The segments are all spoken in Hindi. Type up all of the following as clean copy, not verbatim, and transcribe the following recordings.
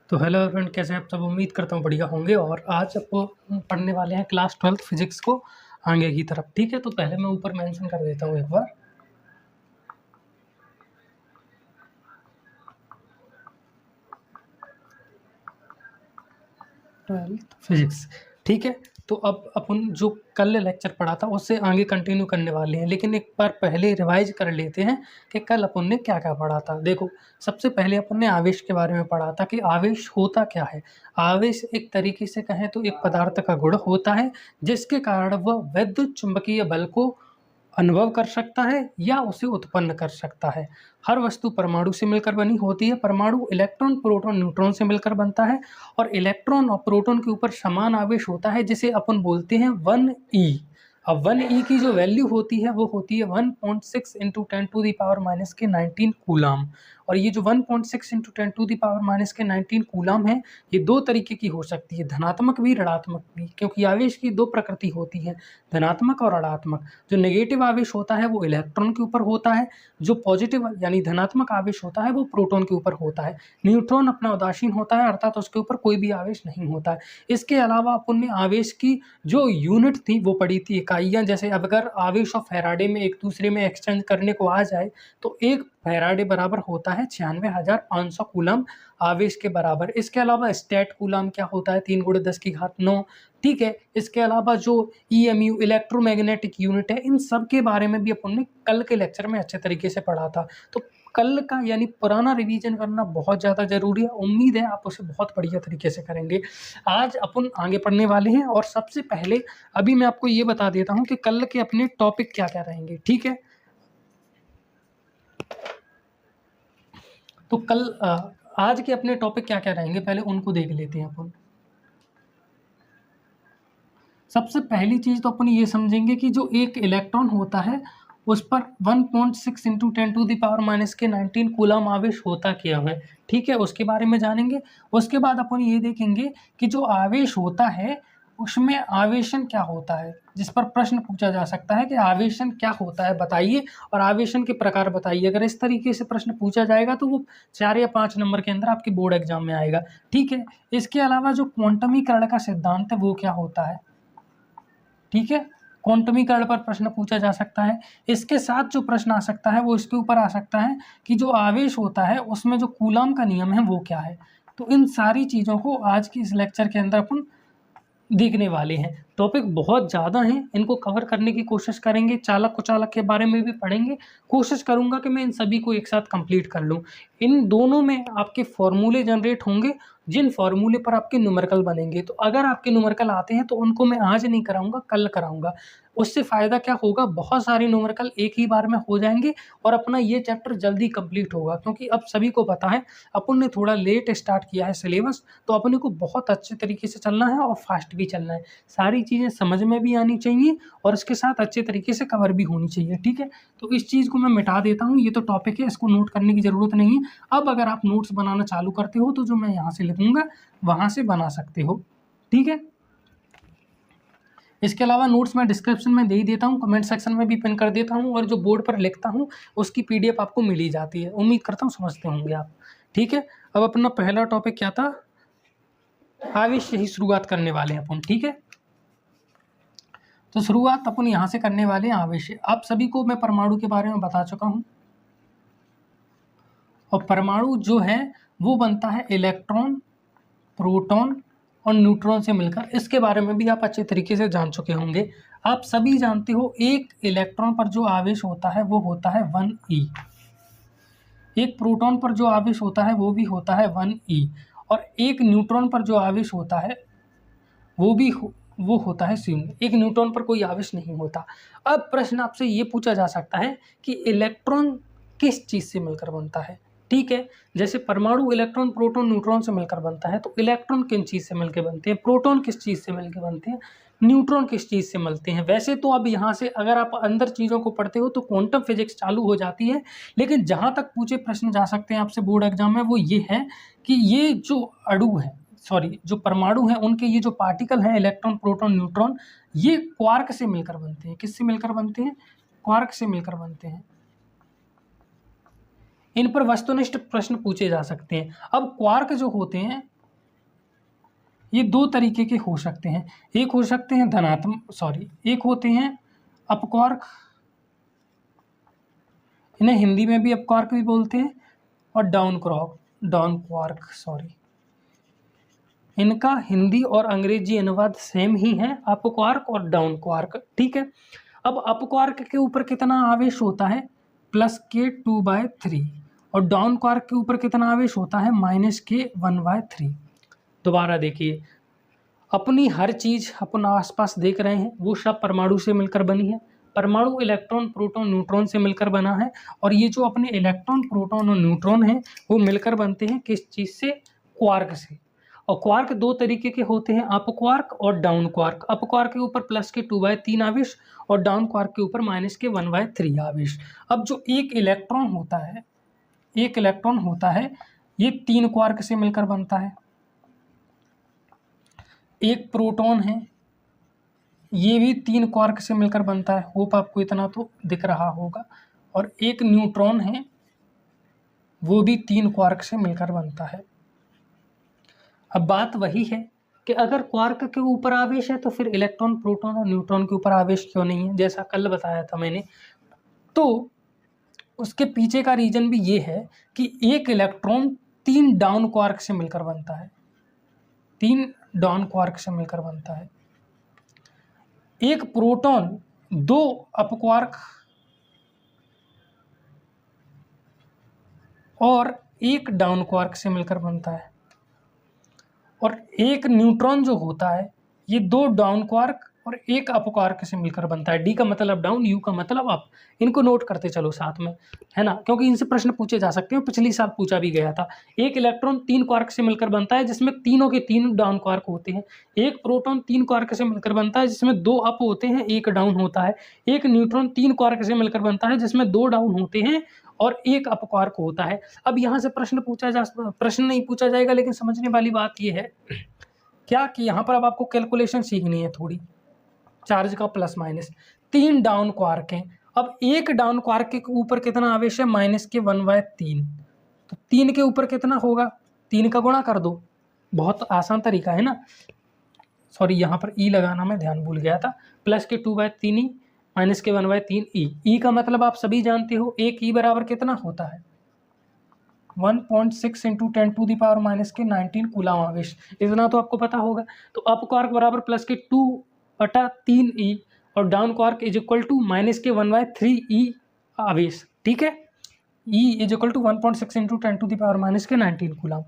तो हेलो एवरीवन, कैसे हैं आप सब। उम्मीद करता हूँ बढ़िया होंगे। और आज आपको पढ़ने वाले हैं क्लास 12 फिजिक्स को आगे की तरफ। ठीक है, तो पहले मैं ऊपर मेंशन कर देता हूँ एक बार 12th फिजिक्स। ठीक है, तो अब अपन जो कल लेक्चर पढ़ा था उससे आगे कंटिन्यू करने वाले हैं, लेकिन एक बार पहले रिवाइज कर लेते हैं कि कल अपन ने क्या क्या पढ़ा था। देखो, सबसे पहले अपन ने आवेश के बारे में पढ़ा था कि आवेश होता क्या है। आवेश एक तरीके से कहें तो एक पदार्थ का गुण होता है जिसके कारण वह विद्युत चुंबकीय बल को अनुभव कर सकता है या उसे उत्पन्न कर सकता है। हर वस्तु परमाणु से मिलकर बनी होती है। परमाणु इलेक्ट्रॉन, प्रोटॉन, न्यूट्रॉन से मिलकर बनता है और इलेक्ट्रॉन और प्रोटॉन के ऊपर समान आवेश होता है जिसे अपन बोलते हैं 1e। अब 1e की जो वैल्यू होती है वो होती है 1.6 इंटू 10⁻⁻⁹ कूलाम। और ये जो 1.6 इंटू 10⁻⁻⁹ कूलाम है, ये दो तरीके की हो सकती है, धनात्मक भी ऋणात्मक भी, क्योंकि आवेश की दो प्रकृति होती है, धनात्मक और ऋणात्मक। जो नेगेटिव आवेश होता है वो इलेक्ट्रॉन के ऊपर होता है, जो पॉजिटिव यानी धनात्मक आवेश होता है वो प्रोटॉन के ऊपर होता है। न्यूट्रॉन अपना उदासीन होता है, अर्थात उसके ऊपर कोई भी आवेश नहीं होता है। इसके अलावा अपन ने आवेश की जो यूनिट थी वो पढ़ी थी, इकाइयाँ। जैसे अगर आवेश और फैराडे में एक दूसरे में एक्सचेंज करने को आ जाए तो एक फैराडे बराबर होता है 96,500 कूलम आवेश के बराबर। इसके अलावा स्टैट कूलम क्या होता है 3×10⁹ ठीक है। इसके अलावा जो EMU इलेक्ट्रोमैग्नेटिक यूनिट है, इन सब के बारे में भी अपन ने कल के लेक्चर में अच्छे तरीके से पढ़ा था। तो कल का यानी पुराना रिवीजन करना बहुत ज़्यादा ज़रूरी है। उम्मीद है आप उसे बहुत बढ़िया तरीके से करेंगे। आज अपन आगे पढ़ने वाले हैं और सबसे पहले अभी मैं आपको ये बता देता हूँ कि कल के अपने टॉपिक क्या क्या रहेंगे। ठीक है, तो कल आज के अपने टॉपिक क्या क्या रहेंगे पहले उनको देख लेते हैं अपन। सबसे पहली चीज तो अपन ये समझेंगे कि जो एक इलेक्ट्रॉन होता है उस पर 1.6 इंटू 10⁻⁻⁹ कूलम आवेश होता क्या है। ठीक है, उसके बारे में जानेंगे। उसके बाद अपन ये देखेंगे कि जो आवेश होता है उसमें आवेशन क्या होता है, जिस पर प्रश्न पूछा जा सकता है कि आवेशन क्या होता है बताइए और आवेशन के प्रकार बताइए। अगर इस तरीके से प्रश्न पूछा जाएगा तो वो 4 या 5 नंबर के अंदर आपके बोर्ड एग्जाम में आएगा। ठीक है, इसके अलावा जो क्वांटमीकरण का सिद्धांत है वो क्या होता है। ठीक है, क्वांटमीकरण पर प्रश्न पूछा जा सकता है। इसके साथ जो प्रश्न आ सकता है वो इसके ऊपर आ सकता है कि जो आवेश होता है उसमें जो कूलम का नियम है वो क्या है। तो इन सारी चीज़ों को आज की इस लेक्चर के अंदर अपन देखने वाले हैं। टॉपिक बहुत ज़्यादा हैं, इनको कवर करने की कोशिश करेंगे। चालक कुचालक के बारे में भी पढ़ेंगे। कोशिश करूंगा कि मैं इन सभी को एक साथ कंप्लीट कर लूं। इन दोनों में आपके फॉर्मूले जनरेट होंगे, जिन फॉर्मूले पर आपके न्यूमेरिकल बनेंगे। तो अगर आपके न्यूमेरिकल आते हैं तो उनको मैं आज नहीं कराऊंगा, कल कराऊंगा। उससे फ़ायदा क्या होगा, बहुत सारे न्यूमेरिकल एक ही बार में हो जाएंगे और अपना ये चैप्टर जल्दी कंप्लीट होगा। क्योंकि अब सभी को पता है अपन ने थोड़ा लेट स्टार्ट किया है सिलेबस, तो अपने को बहुत अच्छे तरीके से चलना है और फास्ट भी चलना है। सारी चीज़ें समझ में भी आनी चाहिए और इसके साथ अच्छे तरीके से कवर भी होनी चाहिए। ठीक है, तो इस चीज़ को मैं मिटा देता हूँ। ये तो टॉपिक है, इसको नोट करने की ज़रूरत नहीं है। अब अगर आप नोट्स बनाना चालू करते हो तो जो मैं यहाँ से लिखूंगा वहाँ से बना सकते हो। ठीक है, इसके अलावा नोट्स मैं डिस्क्रिप्शन में दे ही देता हूँ, कमेंट सेक्शन में भी पिन कर देता हूँ और जो बोर्ड पर लिखता हूँ उसकी PDF आपको मिल ही जाती है। उम्मीद करता हूँ समझते होंगे आप। ठीक है, अब अपना पहला टॉपिक क्या था, आवेश से ही शुरुआत करने वाले हैं अपन। ठीक है, तो शुरुआत अपन यहाँ से करने वाले हैं आवेश से। आप सभी को मैं परमाणु के बारे में बता चुका हूँ और परमाणु जो है वो बनता है इलेक्ट्रॉन, प्रोटॉन और न्यूट्रॉन से मिलकर। इसके बारे में भी आप अच्छे तरीके से जान चुके होंगे। आप सभी जानते हो एक इलेक्ट्रॉन पर जो आवेश होता है वो होता है 1e। एक प्रोटॉन पर जो आवेश होता है वो भी होता है 1e और एक न्यूट्रॉन पर जो आवेश होता है वो होता है 0। एक न्यूट्रॉन पर कोई आवेश नहीं होता। अब प्रश्न आपसे ये पूछा जा सकता है कि इलेक्ट्रॉन किस चीज़ से मिलकर बनता है। ठीक है, जैसे परमाणु इलेक्ट्रॉन, प्रोटॉन, न्यूट्रॉन से मिलकर बनता है, तो इलेक्ट्रॉन किन चीज़ से मिलकर बनते हैं, प्रोटॉन किस चीज़ से मिलकर बनते हैं, न्यूट्रॉन किस चीज़ से मिलते हैं। वैसे तो अब यहाँ से अगर आप अंदर चीज़ों को पढ़ते हो तो क्वांटम फिजिक्स चालू हो जाती है, लेकिन जहाँ तक पूछे प्रश्न जा सकते हैं आपसे बोर्ड एग्जाम में वो ये है कि ये जो अणु है, जो परमाणु हैं, उनके ये जो पार्टिकल हैं इलेक्ट्रॉन, प्रोटॉन, न्यूट्रॉन, ये क्वार्क से मिलकर बनते हैं। किससे मिलकर बनते हैं, क्वार्क से मिलकर बनते हैं। इन पर वस्तुनिष्ठ प्रश्न पूछे जा सकते हैं। अब क्वार्क जो होते हैं ये दो तरीके के हो सकते हैं, एक हो सकते हैं एक होते हैं अपक्वार्क, इन्हें हिंदी में भी अपक्वार्क भी बोलते हैं, और डाउन क्वार्क इनका हिंदी और अंग्रेजी अनुवाद सेम ही है, अपक्वार्क और डाउन क्वार्क। ठीक है, अब अपक्वार्क के ऊपर कितना आवेश होता है, +k2/3, और डाउन क्वार्क के ऊपर कितना आवेश होता है, -k1/3। दोबारा देखिए, अपनी हर चीज अपन आसपास देख रहे हैं वो सब परमाणु से मिलकर बनी है। परमाणु इलेक्ट्रॉन, प्रोटॉन, न्यूट्रॉन से मिलकर बना है, और ये जो अपने इलेक्ट्रॉन, प्रोटॉन और न्यूट्रॉन हैं वो मिलकर बनते हैं किस चीज से, क्वार्क से। और क्वार्क दो तरीके के होते हैं, अप क्वार्क और डाउन क्वार्क। अप क्वार्क के ऊपर +k2/3 आवेश और डाउन क्वार्क के ऊपर -k1/3 आवेश। अब जो एक इलेक्ट्रॉन होता है ये 3 क्वार्क से मिलकर बनता है। एक प्रोटॉन है, ये भी 3 क्वार्क से मिलकर बनता है, होप आपको इतना तो दिख रहा होगा। और एक न्यूट्रॉन है, वो भी 3 क्वार्क से मिलकर बनता है। अब बात वही है कि अगर क्वार्क के ऊपर आवेश है तो फिर इलेक्ट्रॉन, प्रोटॉन और न्यूट्रॉन के ऊपर आवेश क्यों नहीं है, जैसा कल बताया था मैंने। तो उसके पीछे का रीजन भी ये है कि एक इलेक्ट्रॉन 3 डाउन क्वार्क से मिलकर बनता है, 3 डाउन क्वार्क से मिलकर बनता है। एक प्रोटॉन 2 अप क्वार्क और 1 डाउन क्वार्क से मिलकर बनता है। और एक न्यूट्रॉन जो होता है ये 2 डाउन क्वार्क और 1 अप क्वार्क से मिलकर बनता है। डी का मतलब डाउन, यू का मतलब अप। इनको नोट करते चलो साथ में, है ना, क्योंकि इनसे प्रश्न पूछे जा सकते हैं, पिछली साल पूछा भी गया था। एक इलेक्ट्रॉन 3 क्वार्क से मिलकर बनता है जिसमें तीनों के 3 डाउन क्वार्क होते हैं। एक प्रोटॉन 3 क्वार्क से मिलकर बनता है जिसमें 2 अप होते हैं, 1 डाउन होता है। एक न्यूट्रॉन 3 क्वार्क से मिलकर बनता है जिसमें 2 डाउन होते हैं और 1 अप क्वार्क होता है। अब यहाँ से प्रश्न नहीं पूछा जाएगा, लेकिन समझने वाली बात यह है क्या कि यहाँ पर अब आपको कैलकुलेशन सीखनी है थोड़ी, चार्ज का प्लस माइनस। 3 डाउन क्वार्क हैं, अब एक डाउन क्वार्क के ऊपर कितना आवेश है, -k1/3। तो 3 के ऊपर कितना होगा, 3 का गुणा कर दो, बहुत आसान तरीका है ना। सॉरी, यहाँ पर ई लगाना मैं ध्यान भूल गया था। +k2/3 ई -k1/3 ई का मतलब आप सभी जानते हो, एक ई बराबर कितना होता है, 1.6 × 10⁻⁻19 कूलम आवेश। इतना तो आपको पता होगा। तो अप क्वार्क बराबर +k2/3 ई और डाउन क्वार्क -k1/3 ई आवेश। ठीक है, E = 1.6 × 10⁻⁻19 कूलम।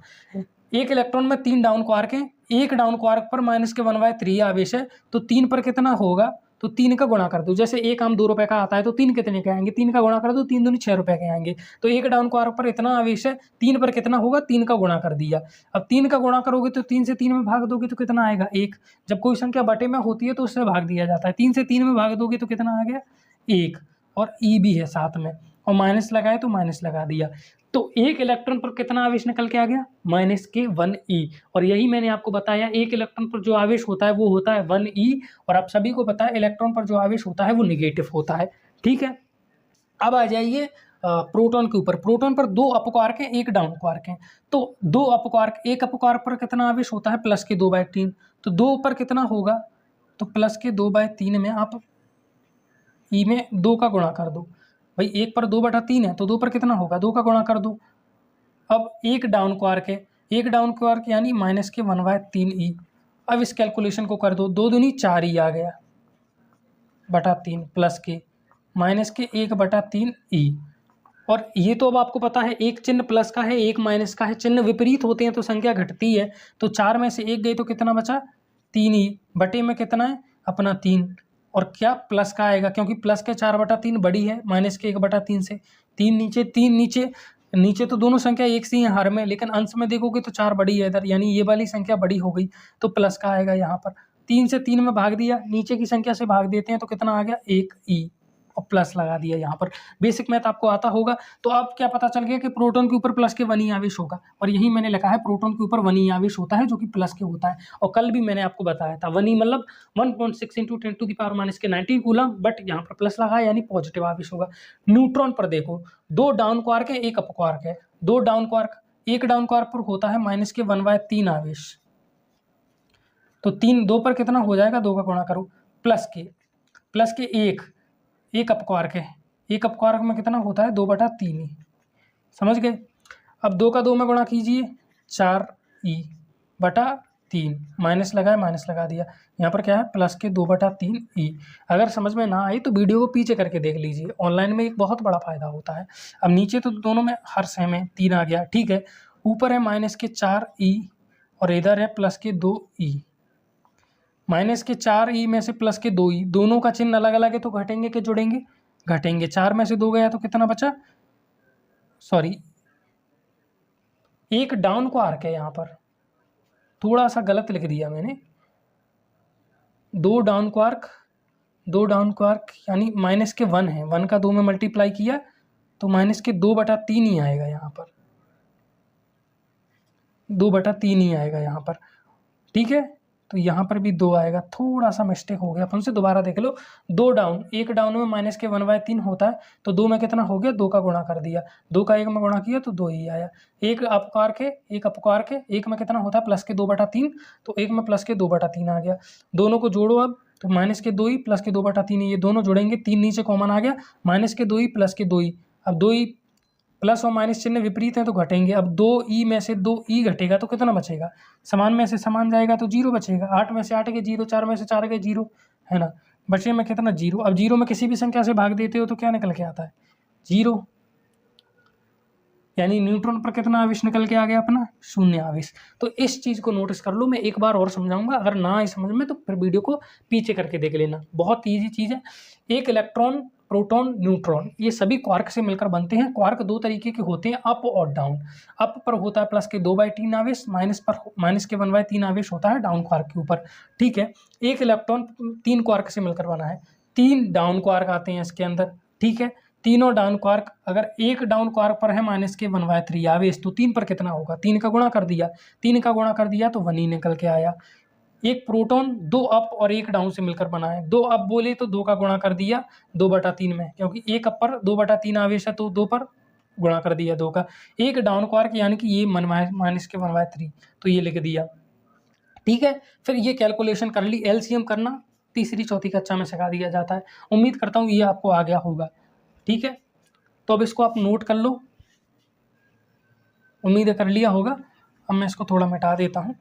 एक इलेक्ट्रॉन में 3 डाउन क्वार्क हैं, एक डाउन क्वार्क पर -k1/3 आवेश है, तो 3 पर कितना होगा, तो 3 का गुणा कर दो। जैसे एक आम 2 रुपए का आता है तो 3 कितने के आएंगे, 3 का गुणा कर दो, 3 दूनी 6 रुपए के आएंगे। तो एक डाउन क्वार्क पर इतना आवेश है, 3 पर कितना होगा, 3 का गुणा कर दिया। अब 3 का गुणा करोगे तो 3 से 3 में भाग दोगे तो कितना आएगा, 1। जब कोई संख्या बटे में होती है तो उससे भाग दिया जाता है। 3 से 3 में भाग दोगे तो कितना आ गया, 1। और ई भी है साथ में, और माइनस लगाए तो माइनस लगा दिया। तो एक इलेक्ट्रॉन पर कितना आवेश निकल के आ गया, -k1 ई। और यही मैंने आपको बताया, एक इलेक्ट्रॉन पर जो आवेश होता है वो होता है 1 ई, और आप सभी को पता है इलेक्ट्रॉन पर जो आवेश होता है वो निगेटिव होता है। ठीक है, अब आ जाइए प्रोटॉन के ऊपर। प्रोटॉन पर 2 अप क्वार्क हैं, 1 डाउन क्वार्क है। तो 2 अप क्वार्क, एक अप क्वार्क पर कितना आवेश होता है, +k2/3। तो 2 पर कितना होगा, तो +k2/3 में आप ई में 2 का गुणा कर दो। भाई 1 पर 2/3 है तो 2 पर कितना होगा, 2 का गुणा कर दो। अब एक डाउन क्वार्क है, एक डाउन क्वार्क यानी -k1/3 ई। अब इस कैलकुलेशन को कर दो, 2 दूनी 4 ई आ गया बटा 3 +k -k1/3 ई। और ये तो अब आपको पता है, एक चिन्ह प्लस का है, एक माइनस का है, चिन्ह विपरीत होते हैं तो संख्या घटती है। तो 4 में से 1 गई तो कितना बचा, 3 ई। बटे में कितना है अपना 3, और क्या प्लस का आएगा, क्योंकि प्लस के 4/3 बड़ी है -k1/3 से। 3 नीचे, 3 नीचे, नीचे तो दोनों संख्या एक सी है हर में, लेकिन अंश में देखोगे तो 4 बड़ी है इधर, यानी ये वाली संख्या बड़ी हो गई, तो प्लस का आएगा यहाँ पर। 3 से 3 में भाग दिया, नीचे की संख्या से भाग देते हैं तो कितना आ गया, 1 ई, और प्लस लगा दिया यहाँ पर। बेसिक मैथ आपको आता होगा। तो अब क्या पता चल गया कि प्रोटॉन के ऊपर +k1 ई आवेश होगा, और यही मैंने लिखा है, प्रोटॉन के ऊपर 1 ई आवेश होता है जो कि +k होता है। और कल भी मैंने आपको बताया था 1 ई मतलब 1.6 × 10⁻⁻19 कूलम, बट यहाँ पर प्लस लगा है यानी पॉजिटिव आवेश होगा। न्यूट्रॉन पर देखो, 2 डाउन क्वार्क है, 1 अप क्वार्क है। 2 डाउन क्वार्क, एक डाउन क्वार्क पर होता है -k1/3 आवेश, तो 3 2 पर कितना हो जाएगा, 2 का गुणा करो, प्लस के एक अपक्वार्क है, एक अपक्वार्क में कितना होता है 2/3 ही, समझ गए। अब 2 का 2 में गुणा कीजिए, 4e/3, माइनस लगाए, माइनस लगा दिया, यहाँ पर क्या है प्लस के 2/3e। अगर समझ में ना आई तो वीडियो को पीछे करके देख लीजिए, ऑनलाइन में एक बहुत बड़ा फायदा होता है। अब नीचे तो दोनों में हर सेम है, 3 आ गया, ठीक है। ऊपर है माइनस के 4e और इधर है प्लस के 2e। माइनस के 4e में से प्लस के 2e, दोनों का चिन्ह अलग अलग है तो घटेंगे कि जुड़ेंगे, घटेंगे। 4 में से 2 गया तो कितना बचा, सॉरी एक डाउन क्वार्क है, यहाँ पर थोड़ा सा गलत लिख दिया मैंने, 2 डाउन क्वार्क यानी माइनस के 1 है, 1 का 2 में मल्टीप्लाई किया तो माइनस के 2/3 ही आएगा, यहाँ पर 2/3 ही आएगा यहाँ पर, ठीक है। तो यहाँ पर भी 2 आएगा, थोड़ा सा मिस्टेक हो गया, अपन से दोबारा देख लो। 2 डाउन, एक डाउन में माइनस के 1/3 होता है, तो 2 में कितना हो गया, 2 का गुणा कर दिया, 2 का 1 में गुणा किया तो 2 ही आया। एक अपक्वार्क है, एक में कितना होता है प्लस के 2/3, तो एक में प्लस के 2/3 आ गया। दोनों को जोड़ो अब, तो माइनस के 2 प्लस के 2/3, ये दोनों जुड़ेंगे, 3 नीचे कॉमन आ गया, माइनस के 2 प्लस के 2, अब 2 प्लस और माइनस चिन्ह विपरीत हैं तो घटेंगे। अब 2e में से 2e घटेगा तो कितना बचेगा, समान में से समान जाएगा तो 0 बचेगा, 8 में से 8 के 0, 4 में से 4 के 0, है ना, बचे में कितना 0। अब 0 में किसी भी संख्या से भाग देते हो तो क्या निकल के आता है, 0, यानी न्यूट्रॉन पर कितना आवेश निकल के आ गया अपना, 0 आवेश। तो इस चीज़ को नोटिस कर लो, मैं एक बार और समझाऊंगा, अगर ना आए समझ में तो फिर वीडियो को पीछे करके देख लेना, बहुत ईजी चीज़ है। एक इलेक्ट्रॉन, प्रोटॉन, न्यूट्रॉन, ये सभी क्वार्क से मिलकर बनते हैं। क्वार्क 2 तरीके के होते हैं, अप और डाउन। अप पर होता है प्लस के 2/3 आवेश, माइनस के 1/3 आवेश होता है डाउन क्वार्क के ऊपर, ठीक है। एक इलेक्ट्रॉन 3 क्वार्क से मिलकर बना है, 3 डाउन क्वार्क आते हैं इसके अंदर, ठीक है। तीनों डाउन क्वार्क, अगर एक डाउन क्वार्क पर है माइनस के 1/3 आवेश, तो 3 पर कितना होगा, 3 का गुणा कर दिया, 3 का गुणा कर दिया तो 1 ही निकल के आया। एक प्रोटॉन 2 अप और 1 डाउन से मिलकर बना है, 2 अप बोले तो 2 का गुणा कर दिया 2/3 में, क्योंकि एक अप पर 2/3 आवेश है तो 2 पर गुणा कर दिया 2 का। एक डाउन क्वार्क यानी कि ये माइनस के 1/3, तो ये लिख दिया, ठीक है। फिर ये कैलकुलेशन कर ली, एलसीएम करना तीसरी चौथी कक्षा में सिखा दिया जाता है। उम्मीद करता हूँ ये आपको आ गया होगा, ठीक है। तो अब इसको आप नोट कर लो, उम्मीद कर लिया होगा। अब मैं इसको थोड़ा मिटा देता हूँ।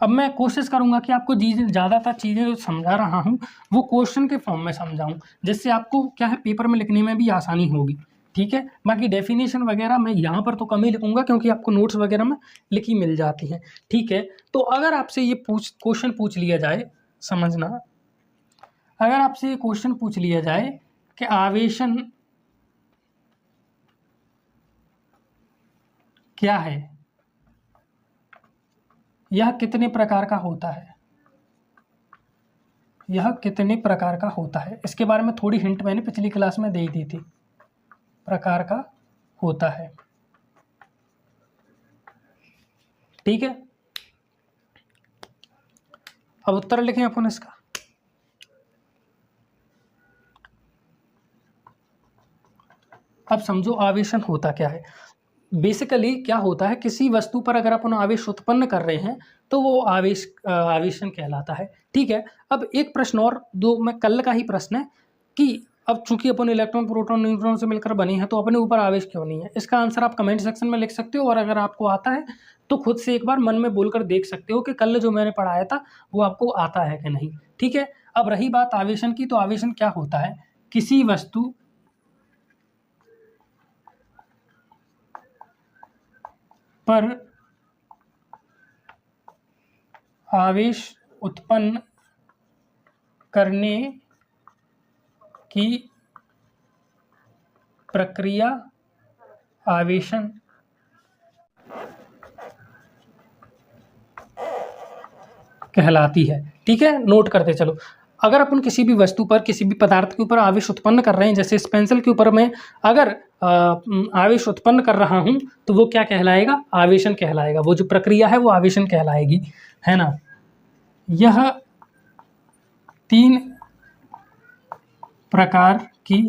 अब मैं कोशिश करूंगा कि आपको ज़्यादातर चीज़ें जो समझा रहा हूँ वो क्वेश्चन के फॉर्म में समझाऊँ, जिससे आपको क्या है पेपर में लिखने में भी आसानी होगी, ठीक है। बाकी डेफिनेशन वगैरह मैं यहाँ पर तो कम ही लिखूंगा, क्योंकि आपको नोट्स वगैरह में लिखी मिल जाती हैं, ठीक है। तो अगर आपसे ये क्वेश्चन पूछ लिया जाए, समझना, अगर आपसे ये क्वेश्चन पूछ लिया जाए कि आवेशन क्या है, यह कितने प्रकार का होता है, यह कितने प्रकार का होता है, इसके बारे में थोड़ी हिंट मैंने पिछली क्लास में दे दी थी, प्रकार का होता है, ठीक है। अब उत्तर लिखें अपन इसका। अब समझो आवेशन होता क्या है। बेसिकली क्या होता है, किसी वस्तु पर अगर अपन आवेश उत्पन्न कर रहे हैं तो वो आवेशन कहलाता है, ठीक है। अब एक प्रश्न और, दो में कल का ही प्रश्न है कि अब चूंकि अपन इलेक्ट्रॉन, प्रोटॉन, न्यूट्रॉन से मिलकर बने हैं तो अपने ऊपर आवेश क्यों नहीं है। इसका आंसर आप कमेंट सेक्शन में लिख सकते हो, और अगर आपको आता है तो खुद से एक बार मन में बोलकर देख सकते हो कि कल जो मैंने पढ़ाया था वो आपको आता है कि नहीं, ठीक है। अब रही बात आवेशन की, तो आवेशन क्या होता है, किसी वस्तु पर आवेश उत्पन्न करने की प्रक्रिया आवेशन कहलाती है, ठीक है। नोट करते चलो, अगर अपन किसी भी वस्तु पर, किसी भी पदार्थ के ऊपर आवेश उत्पन्न कर रहे हैं, जैसे इस पेंसिल के ऊपर मैं अगर आवेश उत्पन्न कर रहा हूं तो वो क्या कहलाएगा? आवेशन कहलाएगा। वो जो प्रक्रिया है वो आवेशन कहलाएगी, है ना। यह 3 प्रकार की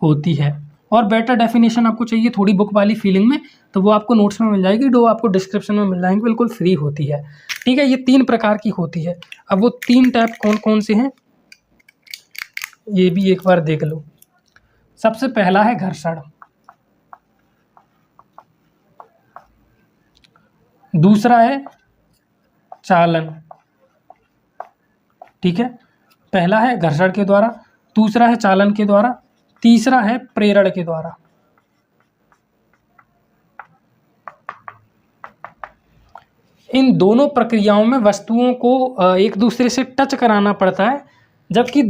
होती है। और बेटर डेफिनेशन आपको चाहिए थोड़ी बुक वाली फीलिंग में, तो वो आपको नोट्स में मिल जाएगी, जो आपको डिस्क्रिप्शन में मिल जाएंगे, बिल्कुल फ्री होती है। ठीक है, ये 3 प्रकार की होती है। अब वो 3 टाइप कौन कौन से हैं ये भी एक बार देख लो। सबसे पहला है घर्षण, दूसरा है चालन। ठीक है, पहला है घर्षण के द्वारा, दूसरा है चालन के द्वारा, तीसरा है प्रेरण के द्वारा। इन दोनों प्रक्रियाओं में वस्तुओं को एक दूसरे से टच कराना पड़ता है, जबकि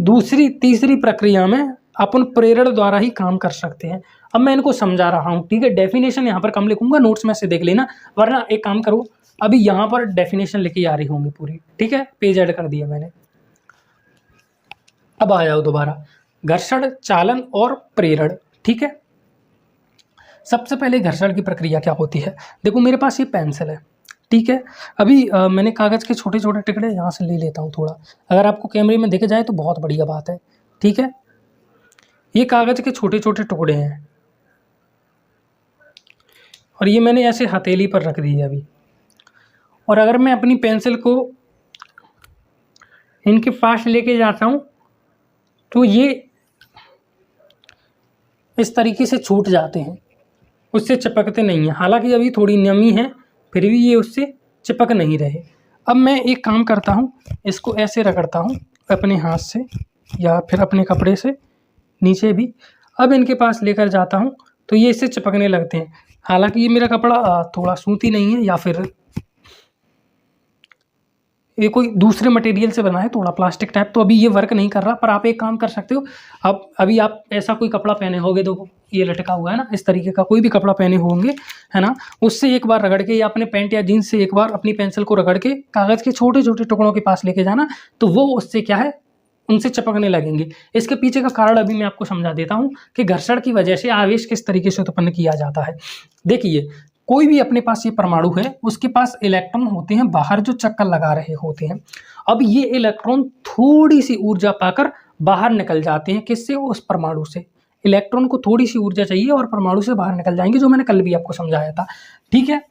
तीसरी प्रक्रिया में अपन प्रेरण द्वारा ही काम कर सकते हैं। अब मैं इनको समझा रहा हूँ, ठीक है। डेफिनेशन यहाँ पर कम लिखूंगा, नोट्स में से देख लेना, वरना एक काम करो, अभी यहाँ पर डेफिनेशन लिखी आ रही होंगी पूरी। ठीक है, पेज ऐड कर दिया मैंने। अब आ जाओ दोबारा, घर्षण, चालन और प्रेरण। ठीक है, सबसे पहले घर्षण की प्रक्रिया क्या होती है। देखो मेरे पास ये पेंसिल है, ठीक है। अभी मैंने कागज़ के छोटे छोटे टुकड़े यहाँ से ले लेता हूँ थोड़ा, अगर आपको कैमरे में दिख जाए तो बहुत बढ़िया बात है। ठीक है, ये कागज़ के छोटे छोटे टुकड़े हैं और ये मैंने ऐसे हथेली पर रख दी है अभी। और अगर मैं अपनी पेंसिल को इनके पास लेके जाता हूँ तो ये इस तरीके से छूट जाते हैं, उससे चिपकते नहीं हैं। हालांकि अभी थोड़ी नमी है, फिर भी ये उससे चिपक नहीं रहे। अब मैं एक काम करता हूँ, इसको ऐसे रगड़ता हूँ अपने हाथ से या फिर अपने कपड़े से नीचे भी। अब इनके पास लेकर जाता हूँ तो ये इससे चिपकने लगते हैं। हालांकि ये मेरा कपड़ा थोड़ा सूती नहीं है, या फिर ये कोई दूसरे मटेरियल से बना है, थोड़ा प्लास्टिक टाइप, तो अभी ये वर्क नहीं कर रहा। पर आप एक काम कर सकते हो, अब अभी आप ऐसा कोई कपड़ा पहने होगे, देखो ये लटका हुआ है ना, इस तरीके का कोई भी कपड़ा पहने होंगे, है ना, उससे एक बार रगड़ के, या अपने पैंट या जीन्स से एक बार अपनी पेंसिल को रगड़ के कागज़ के छोटे छोटे टुकड़ों के पास लेके जाना, तो वो उससे क्या है, उनसे चिपकने लगेंगे। इसके पीछे का कारण अभी मैं आपको समझा देता हूँ कि घर्षण की वजह से आवेश किस तरीके से उत्पन्न किया जाता है। देखिए, कोई भी अपने पास ये परमाणु है, उसके पास इलेक्ट्रॉन होते हैं बाहर जो चक्कर लगा रहे होते हैं। अब ये इलेक्ट्रॉन थोड़ी सी ऊर्जा पाकर बाहर निकल जाते हैं, किससे? उस परमाणु से। इलेक्ट्रॉन को थोड़ी सी ऊर्जा चाहिए और परमाणु से बाहर निकल जाएंगे, जो मैंने कल भी आपको समझाया था। ठीक है,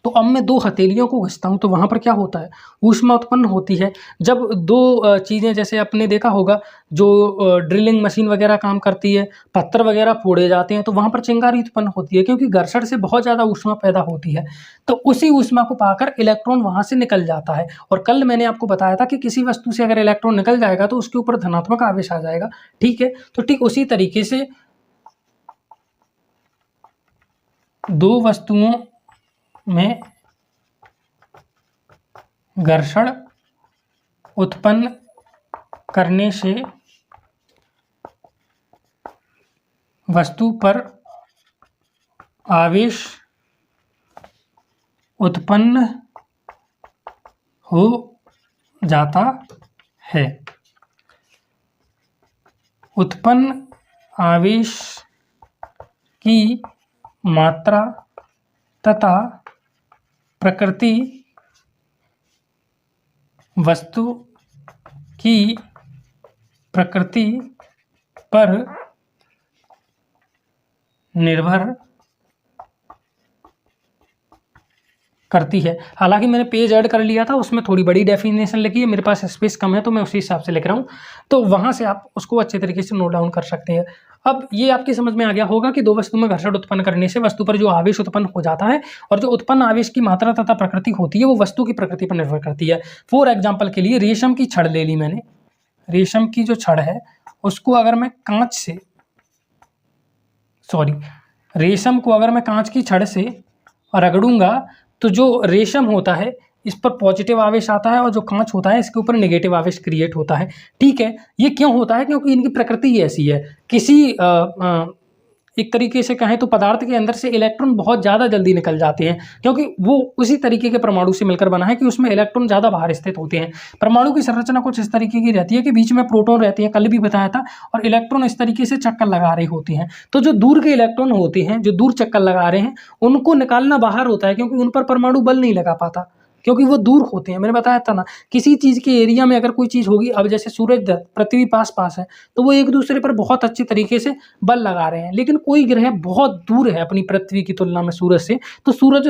तो अब मैं 2 हथेलियों को घिसता हूँ तो वहाँ पर क्या होता है, ऊष्मा उत्पन्न होती है। जब 2 चीज़ें, जैसे आपने देखा होगा जो ड्रिलिंग मशीन वगैरह काम करती है, पत्थर वगैरह फोड़े जाते हैं, तो वहाँ पर चिंगारी उत्पन्न होती है, क्योंकि घर्षण से बहुत ज़्यादा ऊष्मा पैदा होती है। तो उसी ऊष्मा को पाकर इलेक्ट्रॉन वहाँ से निकल जाता है। और कल मैंने आपको बताया था कि किसी वस्तु से अगर इलेक्ट्रॉन निकल जाएगा तो उसके ऊपर धनात्मक आवेश आ जाएगा। ठीक है, तो ठीक उसी तरीके से 2 वस्तुओं में घर्षण उत्पन्न करने से वस्तु पर आवेश उत्पन्न हो जाता है। उत्पन्न आवेश की मात्रा तथा प्रकृति वस्तु की प्रकृति पर निर्भर करती है। हालांकि मैंने पेज ऐड कर लिया था, उसमें थोड़ी बड़ी डेफिनेशन लिखी है, मेरे पास स्पेस कम है तो मैं उसी हिसाब से लिख रहा हूँ, तो वहाँ से आप उसको अच्छे तरीके से नोट डाउन कर सकते हैं। अब ये आपकी समझ में आ गया होगा कि 2 वस्तु में घर्षण उत्पन्न करने से वस्तु पर जो आवेश उत्पन्न हो जाता है, और जो उत्पन्न आवेश की मात्रा तथा प्रकृति होती है वो वस्तु की प्रकृति पर निर्भर करती है। फॉर एग्जाम्पल के लिए रेशम की छड़ ले ली मैंने। रेशम की जो छड़ है उसको अगर मैं रेशम को अगर मैं कांच की छड़ से रगड़ूंगा तो जो रेशम होता है इस पर पॉजिटिव आवेश आता है, और जो कांच होता है इसके ऊपर नेगेटिव आवेश क्रिएट होता है। ठीक है, ये क्यों होता है? क्योंकि इनकी प्रकृति ही ऐसी है। किसी एक तरीके से कहें तो पदार्थ के अंदर से इलेक्ट्रॉन बहुत ज़्यादा जल्दी निकल जाते हैं, क्योंकि वो उसी तरीके के परमाणु से मिलकर बना है कि उसमें इलेक्ट्रॉन ज़्यादा बाहर स्थित होते हैं। परमाणु की संरचना कुछ इस तरीके की रहती है कि बीच में प्रोटॉन रहते हैं, कल भी बताया था, और इलेक्ट्रॉन इस तरीके से चक्कर लगा रहे होते हैं। तो जो दूर के इलेक्ट्रॉन होते हैं, जो दूर चक्कर लगा रहे हैं, उनको निकालना बाहर होता है, क्योंकि उन पर परमाणु बल नहीं लगा पाता, क्योंकि वो दूर होते हैं। मैंने बताया था ना, किसी चीज़ के एरिया में अगर कोई चीज़ होगी, अब जैसे सूरज पृथ्वी पास पास है, तो वो एक दूसरे पर बहुत अच्छे तरीके से बल लगा रहे हैं। लेकिन कोई ग्रह बहुत दूर है अपनी पृथ्वी की तुलना में सूरज से, तो सूरज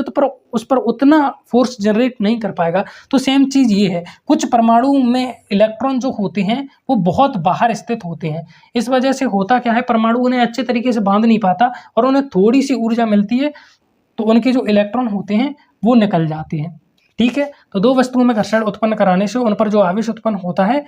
उस पर उतना फोर्स जनरेट नहीं कर पाएगा। तो सेम चीज़ ये है, कुछ परमाणु में इलेक्ट्रॉन जो होते हैं वो बहुत बाहर स्थित होते हैं। इस वजह से होता क्या है, परमाणु उन्हें अच्छे तरीके से बांध नहीं पाता और उन्हें थोड़ी सी ऊर्जा मिलती है, तो उनके जो इलेक्ट्रॉन होते हैं वो निकल जाते हैं। ठीक है, तो दो वस्तुओं में घर्षण उत्पन्न कराने से उन पर जो आवेश उत्पन्न होता है,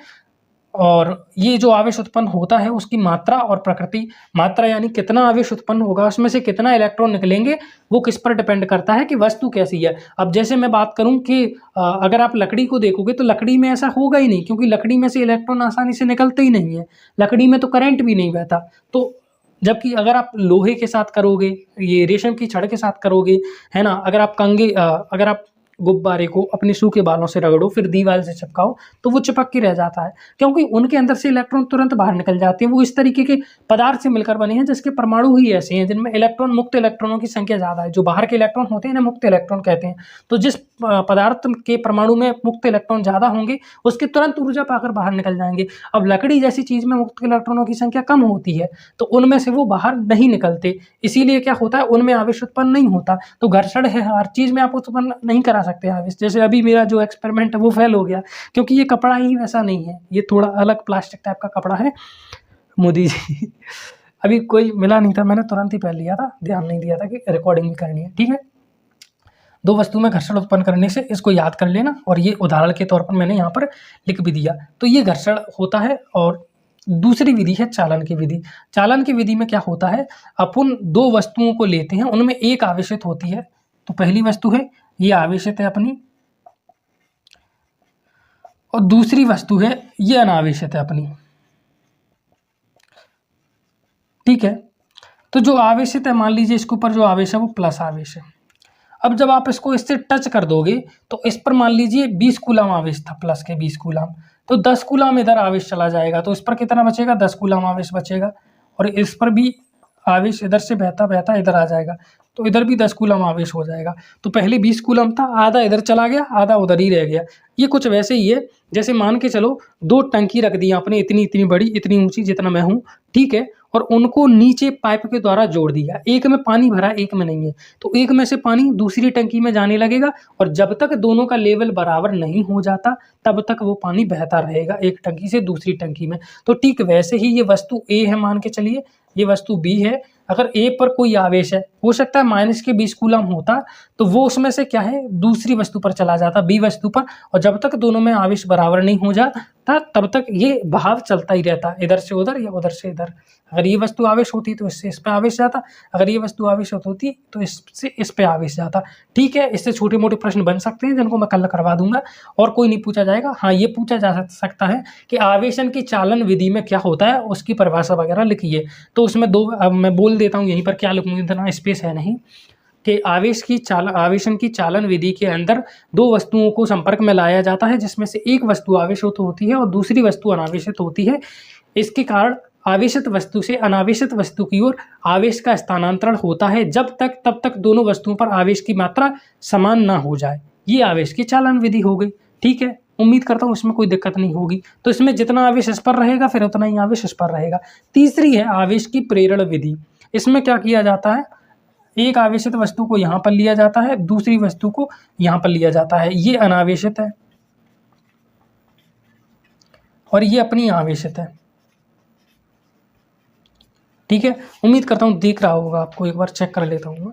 और ये जो आवेश उत्पन्न होता है उसकी मात्रा और प्रकृति, मात्रा यानी कितना आवेश उत्पन्न होगा, उसमें से कितना इलेक्ट्रॉन निकलेंगे, वो किस पर डिपेंड करता है कि वस्तु कैसी है। अब जैसे मैं बात करूं कि अगर आप लकड़ी को देखोगे तो लकड़ी में ऐसा होगा ही नहीं, क्योंकि लकड़ी में से इलेक्ट्रॉन आसानी से निकलते ही नहीं है, लकड़ी में तो करंट भी नहीं बहता। तो जबकि अगर आप लोहे के साथ करोगे, ये रेशम की छड़ के साथ करोगे, है ना, अगर आप गुब्बारे को अपने सूखे बालों से रगड़ो, फिर दीवार से चिपकाओ, तो वो चिपक के रह जाता है, क्योंकि उनके अंदर से इलेक्ट्रॉन तुरंत बाहर निकल जाते हैं। वो इस तरीके के पदार्थ से मिलकर बने हैं जिसके परमाणु ही ऐसे हैं जिनमें इलेक्ट्रॉन, मुक्त इलेक्ट्रॉनों की संख्या ज़्यादा है। जो बाहर के इलेक्ट्रॉन होते हैं ना, मुक्त इलेक्ट्रॉन कहते हैं। तो जिस पदार्थ के परमाणु में मुक्त इलेक्ट्रॉन ज़्यादा होंगे, उसके तुरंत ऊर्जा पाकर बाहर निकल जाएंगे। अब लकड़ी जैसी चीज़ में मुक्त इलेक्ट्रॉनों की संख्या कम होती है, तो उनमें से वो बाहर नहीं निकलते, इसीलिए क्या होता है, उनमें आवेश उत्पन्न नहीं होता। तो घर्षण है, हर चीज़ में आप उत्पन्न नहीं करा सकते आवेश। जैसे अभी मेरा जो एक्सपेरिमेंट है वो फेल हो गया, क्योंकि ये कपड़ा ही वैसा नहीं है, ये थोड़ा अलग प्लास्टिक टाइप का कपड़ा है। मोदी जी अभी कोई मिला नहीं था, मैंने तुरंत ही पहन लिया था, ध्यान नहीं दिया था कि रिकॉर्डिंग भी करनी है। ठीक है, दो वस्तु में घर्षण उत्पन्न करने से, इसको याद कर लेना, और ये उदाहरण के तौर पर मैंने यहाँ पर लिख भी दिया। तो ये घर्षण होता है। और दूसरी विधि है चालन की विधि। चालन की विधि में क्या होता है, अपन दो वस्तुओं को लेते हैं, उनमें एक आवेशित होती है। तो पहली वस्तु है ये आवेशित है अपनी, और दूसरी वस्तु है ये अनावेशित है अपनी। ठीक है, तो जो आवेशित है, मान लीजिए इसके ऊपर जो आवेश है वो प्लस आवेश है। अब जब आप इसको इससे टच कर दोगे तो इस पर मान लीजिए 20 कूलम आवेश था, प्लस के 20 कूलम, तो 10 कूलम इधर आवेश चला जाएगा, तो इस पर कितना बचेगा, 10 कूलम आवेश बचेगा। और इस पर भी आवेश इधर से बहता बहता इधर आ जाएगा, तो इधर भी 10 कूलम आवेश हो जाएगा। तो पहले 20 कूलम था, आधा इधर चला गया, आधा उधर ही रह गया। ये कुछ वैसे ही है, जैसे मान के चलो दो टंकी रख दी आपने, इतनी इतनी बड़ी, इतनी ऊंची जितना मैं हूँ, ठीक है, और उनको नीचे पाइप के द्वारा जोड़ दिया। एक में पानी भरा, एक में नहीं है, तो एक में से पानी दूसरी टंकी में जाने लगेगा, और जब तक दोनों का लेवल बराबर नहीं हो जाता तब तक वो पानी बहता रहेगा एक टंकी से दूसरी टंकी में। तो ठीक वैसे ही ये वस्तु ए है, मान के चलिए ये वस्तु बी है। अगर ए पर कोई आवेश है, हो सकता है माइनस के 20 कूलम होता, तो वो उसमें से क्या है, दूसरी वस्तु पर चला जाता, बी वस्तु पर, और जब तक दोनों में आवेश बराबर नहीं हो जाता तब तक ये बहाव चलता ही रहता, इधर से उधर या उधर से इधर। अगर ये वस्तु आवेश होती तो इससे इस पे आवेश जाता, अगर ये वस्तु आवेश होती तो इससे इस पे आवेश जाता। ठीक है, इससे छोटे मोटे प्रश्न बन सकते हैं जिनको मैं कल करवा दूंगा, और कोई नहीं पूछा जाएगा। हाँ, ये पूछा जा सकता है कि आवेशन की चालन विधि में क्या होता है, उसकी परिभाषा वगैरह लिखिए। तो उसमें दो, अब मैं बोल देता हूँ यहीं पर क्या लिखूंगी, इतना स्पेस है नहीं, कि आवेशन की चालन विधि के अंदर दो वस्तुओं को संपर्क में लाया जाता है, जिसमें से एक वस्तु आवेशित होती है और दूसरी वस्तु अनावेशित होती है। इसके कारण आवेशित वस्तु से अनावेशित वस्तु की ओर आवेश का स्थानांतरण होता है, तब तक दोनों वस्तुओं पर आवेश की मात्रा समान ना हो जाए। ये आवेश की चालन विधि हो गई। ठीक है, उम्मीद करता हूँ इसमें कोई दिक्कत नहीं होगी। तो इसमें जितना आवेश इस पर रहेगा फिर उतना ही आवेश इस पर रहेगा। तीसरी है आवेश की प्रेरण विधि। इसमें क्या किया जाता है, एक आवेशित वस्तु को यहाँ पर लिया जाता है, दूसरी वस्तु को यहाँ पर लिया जाता है। ये अनावेशित है और ये अपनी आवेशित है। ठीक है, उम्मीद करता हूँ दिख रहा होगा आपको, एक बार चेक कर लेता हूँ।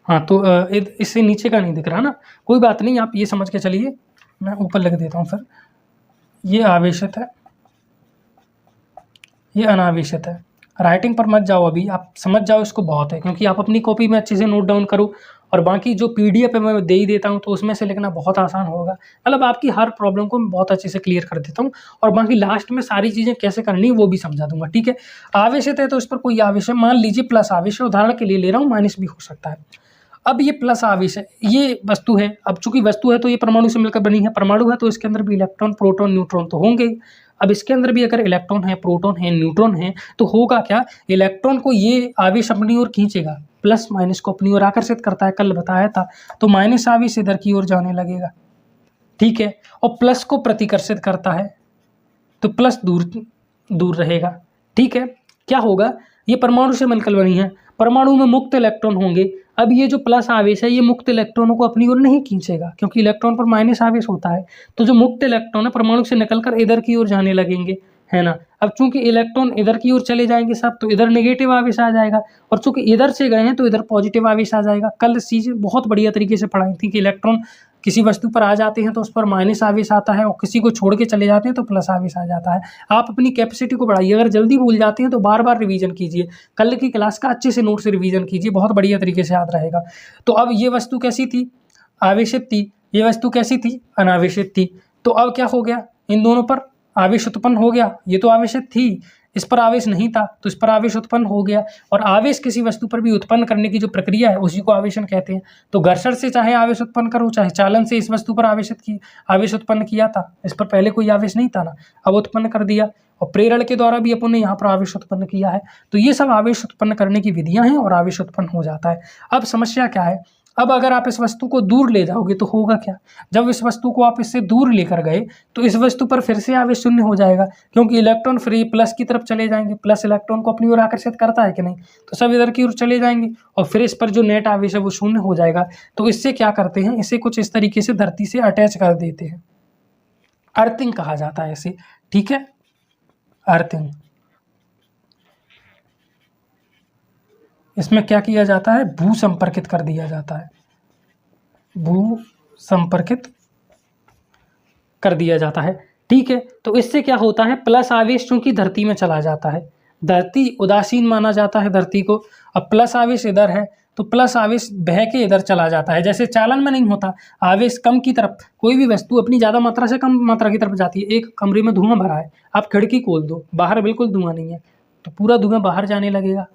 हाँ, तो इससे नीचे का नहीं दिख रहा ना, कोई बात नहीं, आप ये समझ के चलिए, मैं ऊपर लिख देता हूँ। फिर ये आवेशित है, ये अनावेशित है। राइटिंग पर मत जाओ, अभी आप समझ जाओ इसको, बहुत है, क्योंकि आप अपनी कॉपी में अच्छे से नोट डाउन करो और बाकी जो PDF है मैं दे ही देता हूँ, तो उसमें से लिखना बहुत आसान होगा। मतलब आपकी हर प्रॉब्लम को मैं बहुत अच्छे से क्लियर कर देता हूँ और बाकी लास्ट में सारी चीज़ें कैसे करनी है वो भी समझा दूंगा, ठीक है। आवेशित है तो इस पर कोई आवेश है, मान लीजिए प्लस आवेश है, उदाहरण के लिए ले रहा हूँ, माइनस भी हो सकता है। अब ये प्लस आवेश है, ये वस्तु है। अब चूंकि वस्तु है तो ये परमाणु से मिलकर बनी है, परमाणु है तो इसके अंदर भी इलेक्ट्रॉन, प्रोटॉन, न्यूट्रॉन तो होंगे ही। अब इसके अंदर भी अगर इलेक्ट्रॉन है, प्रोटॉन है, न्यूट्रॉन है, तो होगा क्या, इलेक्ट्रॉन को ये आवेश अपनी ओर खींचेगा, प्लस माइनस को अपनी ओर आकर्षित करता है, कल बताया था। तो माइनस आवेश इधर की ओर जाने लगेगा, ठीक है, और प्लस को प्रतिकर्षित करता है तो प्लस दूर दूर रहेगा, ठीक है। क्या होगा, ये परमाणु से मिलकर बनी है, परमाणु में मुक्त इलेक्ट्रॉन होंगे। अब ये जो प्लस आवेश है ये मुक्त इलेक्ट्रॉनों को अपनी ओर नहीं खींचेगा, क्योंकि इलेक्ट्रॉन पर माइनस आवेश होता है। तो जो मुक्त इलेक्ट्रॉन है परमाणु से निकलकर इधर की ओर जाने लगेंगे, है ना। अब चूंकि इलेक्ट्रॉन इधर की ओर चले जाएंगे सब, तो इधर नेगेटिव आवेश आ जाएगा, और चूंकि इधर से गए हैं तो इधर पॉजिटिव आवेश आ जाएगा। कल इस चीज़ें बहुत बढ़िया तरीके से पढ़ाई थी कि इलेक्ट्रॉन किसी वस्तु पर आ जाते हैं तो उस पर माइनस आवेश आता है, और किसी को छोड़ के चले जाते हैं तो प्लस आवेश आ जाता है। आप अपनी कैपेसिटी को बढ़ाइए, अगर जल्दी भूल जाते हैं तो बार बार रिवीजन कीजिए, कल की क्लास का अच्छे से नोट से रिवीजन कीजिए, बहुत बढ़िया तरीके से याद रहेगा। तो अब ये वस्तु कैसी थी, आवेशित थी, ये वस्तु कैसी थी, अनावेशित थी। तो अब क्या हो गया, इन दोनों पर आवेश उत्पन्न हो गया, ये तो आवेशित थी, इस पर आवेश नहीं था तो इस पर आवेश उत्पन्न हो गया। और आवेश किसी वस्तु पर भी उत्पन्न करने की जो प्रक्रिया है उसी को आवेशन कहते हैं। तो घर्षण से चाहे आवेश उत्पन्न करो, चाहे चालन से इस वस्तु पर आवेश उत्पन्न किया था, इस पर पहले कोई आवेश नहीं था ना, अब उत्पन्न कर दिया। और प्रेरण के द्वारा भी अपन ने यहाँ पर आवेश उत्पन्न किया है। तो ये सब आवेश उत्पन्न करने की विधियां हैं और आवेश उत्पन्न हो जाता है। अब समस्या क्या है, अब अगर आप इस वस्तु को दूर ले जाओगे तो होगा क्या, जब इस वस्तु को आप इससे दूर लेकर गए तो इस वस्तु पर फिर से आवेश शून्य हो जाएगा, क्योंकि इलेक्ट्रॉन फ्री प्लस की तरफ चले जाएंगे, प्लस इलेक्ट्रॉन को अपनी ओर आकर्षित करता है कि नहीं, तो सब इधर की ओर चले जाएंगे और फिर इस पर जो नेट आवेश है वो शून्य हो जाएगा। तो इससे क्या करते हैं, इसे कुछ इस तरीके से धरती से अटैच कर देते हैं, अर्थिंग कहा जाता है इसे, ठीक है, अर्थिंग। इसमें क्या किया जाता है, भू संपर्कित कर दिया जाता है, भू संपर्कित कर दिया जाता है, ठीक है। तो इससे क्या होता है, प्लस आवेश चूंकि धरती में चला जाता है, धरती उदासीन माना जाता है धरती को, अब प्लस आवेश इधर है तो प्लस आवेश बह के इधर चला जाता है। जैसे चालन में नहीं होता, आवेश कम की तरफ, कोई भी वस्तु अपनी ज़्यादा मात्रा से कम मात्रा की तरफ जाती है। एक कमरे में धुआं भरा है, आप खिड़की खोल दो, बाहर बिल्कुल धुआं नहीं है, तो पूरा धुआं बाहर जाने लगेगा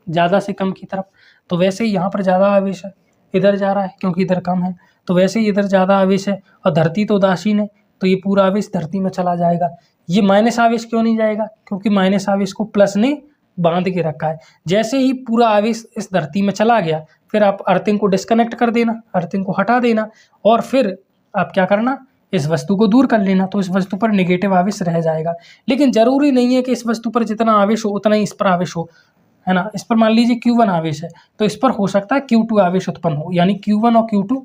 ज़्यादा से कम की तरफ। तो वैसे ही यहाँ पर ज़्यादा आवेश है, इधर जा रहा है क्योंकि इधर कम है, तो वैसे ही इधर ज़्यादा आवेश है और धरती तो उदासीन है, तो ये पूरा आवेश धरती में चला जाएगा। ये माइनस आवेश क्यों नहीं जाएगा, क्योंकि माइनस आवेश को प्लस ने बांध के रखा है। जैसे ही पूरा आवेश इस धरती में चला गया, फिर आप अर्थिंग को डिस्कनेक्ट कर देना, अर्थिंग को हटा देना, और फिर आप क्या करना, इस वस्तु को दूर कर लेना, तो इस वस्तु पर नेगेटिव आवेश रह जाएगा। लेकिन जरूरी नहीं है कि इस वस्तु पर जितना आवेश हो उतना ही इस पर आवेश हो, है ना। इस पर मान लीजिए Q1 आवेश है तो इस पर हो सकता है Q2 आवेश उत्पन्न हो, यानी Q1 और Q2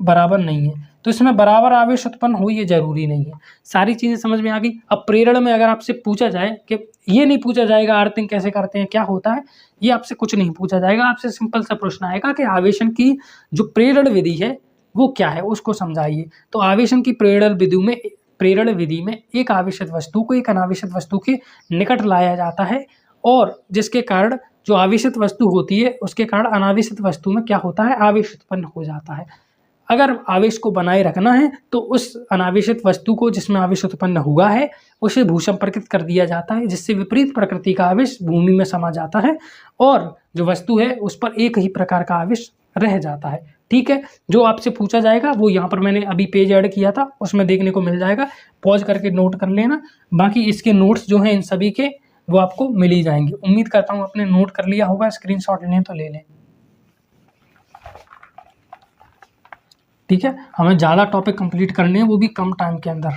बराबर नहीं है, तो इसमें बराबर आवेश उत्पन्न हो ये जरूरी नहीं है। सारी चीज़ें समझ में आ गई। अब प्रेरण में अगर आपसे पूछा जाए कि ये नहीं पूछा जाएगा अर्थिंग कैसे करते हैं, क्या होता है, ये आपसे कुछ नहीं पूछा जाएगा। आपसे सिंपल सा प्रश्न आएगा कि आवेशन की जो प्रेरण विधि है वो क्या है, उसको समझाइए। तो आवेशन की प्रेरण विधि में एक आवेशित वस्तु को एक अनावेशित वस्तु के निकट लाया जाता है, और जिसके कारण जो आवेशित वस्तु होती है उसके कारण अनावेशित वस्तु में क्या होता है, आवेश उत्पन्न हो जाता है। अगर आवेश को बनाए रखना है तो उस अनावेशित वस्तु को जिसमें आवेश उत्पन्न हुआ है उसे भू संपर्कित कर दिया जाता है, जिससे विपरीत प्रकृति का आवेश भूमि में समा जाता है और जो वस्तु है उस पर एक ही प्रकार का आवेश रह जाता है, ठीक है। जो आपसे पूछा जाएगा वो यहाँ पर मैंने अभी पेज ऐड किया था, उसमें देखने को मिल जाएगा, पॉज करके नोट कर लेना। बाकी इसके नोट्स जो हैं इन सभी के वो आपको मिल ही जाएंगे। उम्मीद करता हूँ आपने नोट कर लिया होगा, स्क्रीनशॉट लें तो ले लें, ठीक है। हमें ज़्यादा टॉपिक कंप्लीट करने हैं, वो भी कम टाइम के अंदर।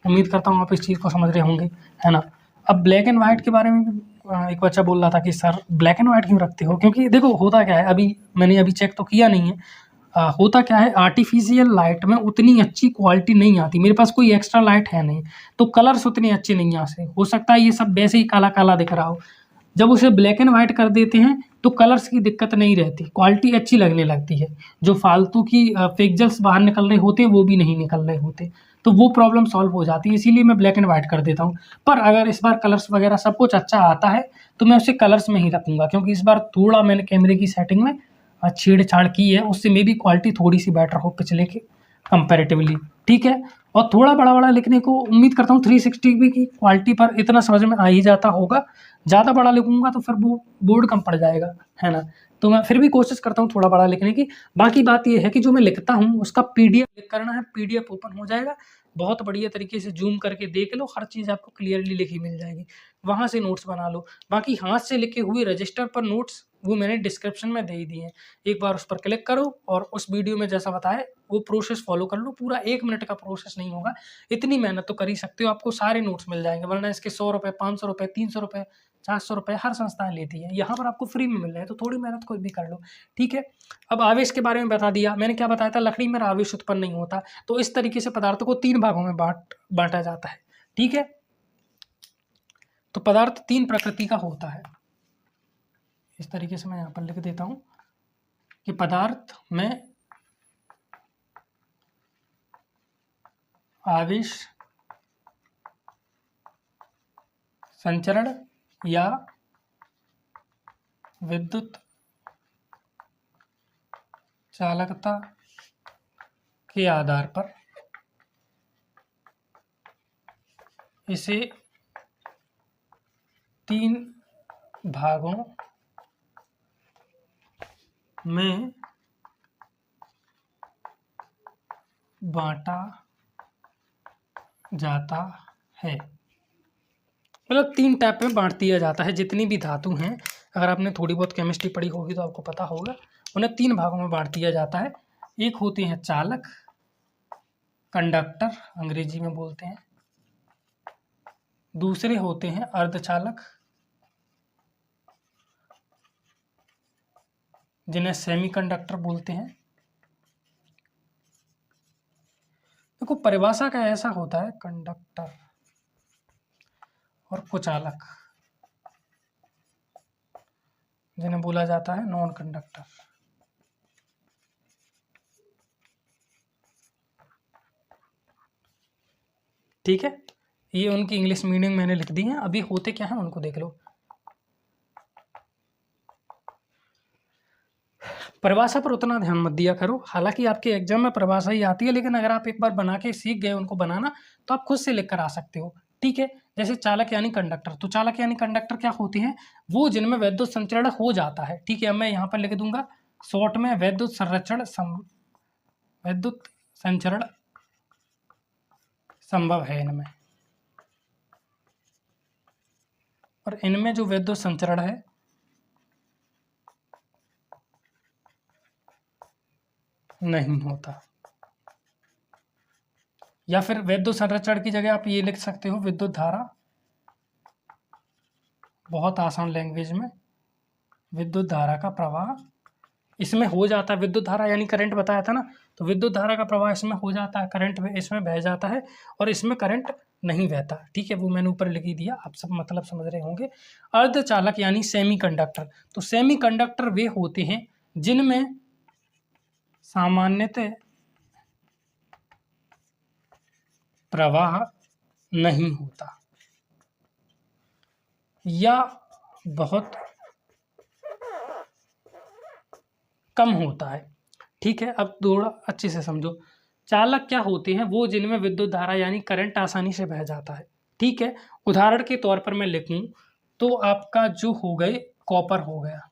उम्मीद करता हूँ आप इस चीज़ को समझ रहे होंगे, है ना। अब ब्लैक एंड वाइट के बारे में एक बच्चा बोल रहा था कि सर ब्लैक एंड वाइट क्यों रखते हो, क्योंकि देखो होता क्या है, मैंने चेक तो किया नहीं है, होता क्या है, आर्टिफिशियल लाइट में उतनी अच्छी क्वालिटी नहीं आती। मेरे पास कोई एक्स्ट्रा लाइट है नहीं, तो कलर्स उतने अच्छे नहीं आते। हो सकता है ये सब वैसे ही काला काला दिख रहा हो। जब उसे ब्लैक एंड वाइट कर देते हैं तो कलर्स की दिक्कत नहीं रहती, क्वालिटी अच्छी लगने लगती है। जो फालतू की पिक्सेल्स बाहर निकल रहे होते हैं वो भी नहीं निकल रहे होते, तो वो प्रॉब्लम सॉल्व हो जाती है। इसीलिए मैं ब्लैक एंड वाइट कर देता हूँ। पर अगर इस बार कलर्स वगैरह सब कुछ अच्छा आता है तो मैं उसे कलर्स में ही रखूँगा, क्योंकि इस बार थोड़ा मैंने कैमरे की सेटिंग में छेड़छाड़ की है उससे मे भी क्वालिटी थोड़ी सी बेटर हो पिछले के कंपैरेटिवली, ठीक है। और थोड़ा बड़ा बड़ा लिखने को उम्मीद करता हूँ 360 भी की क्वालिटी पर इतना समझ में आ ही जाता होगा। ज़्यादा बड़ा लिखूंगा तो फिर वो बोर्ड कम पड़ जाएगा, है ना। तो मैं फिर भी कोशिश करता हूँ थोड़ा बड़ा लिखने की। बाकी बात ये है कि जो मैं लिखता हूँ उसका PDF करना है, PDF ओपन हो जाएगा, बहुत बढ़िया तरीके से जूम करके देख लो, हर चीज़ आपको क्लियरली लिखी मिल जाएगी, वहाँ से नोट्स बना लो। बाकी हाथ से लिखे हुए रजिस्टर पर नोट्स वो मैंने डिस्क्रिप्शन में दे ही दिए हैं, एक बार उस पर क्लिक करो और उस वीडियो में जैसा बताया वो प्रोसेस फॉलो कर लो। पूरा 1 मिनट का प्रोसेस नहीं होगा, इतनी मेहनत तो कर ही सकते हो, आपको सारे नोट्स मिल जाएंगे। वरना इसके 100 रुपये, 500 रुपये, 300 रुपये, 400 रुपये हर संस्थाएं लेती है, यहाँ पर आपको फ्री में मिल रहा है, तो थोड़ी मेहनत कोई भी कर लो, ठीक है। अब आवेश के बारे में बता दिया मैंने, क्या बताया था, लकड़ी में आवेश उत्पन्न नहीं होता। तो इस तरीके से पदार्थों को 3 भागों में बांटा जाता है, ठीक है। तो पदार्थ 3 प्रकृति का होता है, इस तरीके से मैं यहाँ पर लिख देता हूँ कि पदार्थ में आवेश संचरण या विद्युत चालकता के आधार पर इसे 3 भागों में बांटा जाता है। मतलब 3 टाइप में बांट दिया जाता है। जितनी भी धातु हैं, अगर आपने थोड़ी बहुत केमिस्ट्री पढ़ी होगी तो आपको पता होगा, उन्हें 3 भागों में बांट दिया जाता है। एक होते हैं चालक, कंडक्टर अंग्रेजी में बोलते हैं, दूसरे होते हैं अर्धचालक जिन्हें सेमीकंडक्टर बोलते हैं। देखो परिभाषा का ऐसा होता है, कंडक्टर और कुचालक जिन्हें बोला जाता है नॉन कंडक्टर। ठीक है, ये उनकी इंग्लिश मीनिंग मैंने लिख दी है। अभी होते क्या है उनको देख लो। परिभाषा पर उतना ध्यान मत दिया करो, हालांकि आपके एग्जाम में परिभाषा ही आती है, लेकिन अगर आप एक बार बना के सीख गए उनको बनाना तो आप खुद से लिख कर आ सकते हो, ठीक है। जैसे चालक यानी कंडक्टर, तो चालक यानी कंडक्टर क्या होते हैं, वो जिनमें वैद्युत संचरण हो जाता है, ठीक है। अब मैं यहाँ पर लिख दूंगा शॉर्ट में, वैद्युत संचरण संभव है इनमें, और इनमें जो वैद्युत संचरण है नहीं होता। या फिर विद्युत संचरण की जगह आप ये लिख सकते हो विद्युत धारा, बहुत आसान लैंग्वेज में, विद्युत धारा का प्रवाह इसमें हो जाता है। विद्युत धारा यानी करंट बताया था ना, तो विद्युत धारा का प्रवाह इसमें हो जाता है, करंट इसमें बह जाता है, और इसमें करंट नहीं बहता, ठीक है। वो मैंने ऊपर लिख ही दिया, आप सब मतलब समझ रहे होंगे। अर्धचालक यानी सेमीकंडक्टर, तो सेमीकंडक्टर वे होते हैं जिनमें सामान्यतः प्रवाह नहीं होता या बहुत कम होता है, ठीक है। अब थोड़ा अच्छे से समझो, चालक क्या होते हैं, वो जिनमें विद्युत धारा यानी करंट आसानी से बह जाता है, ठीक है। उदाहरण के तौर पर मैं लिखूं तो आपका जो हो गए कॉपर हो गया,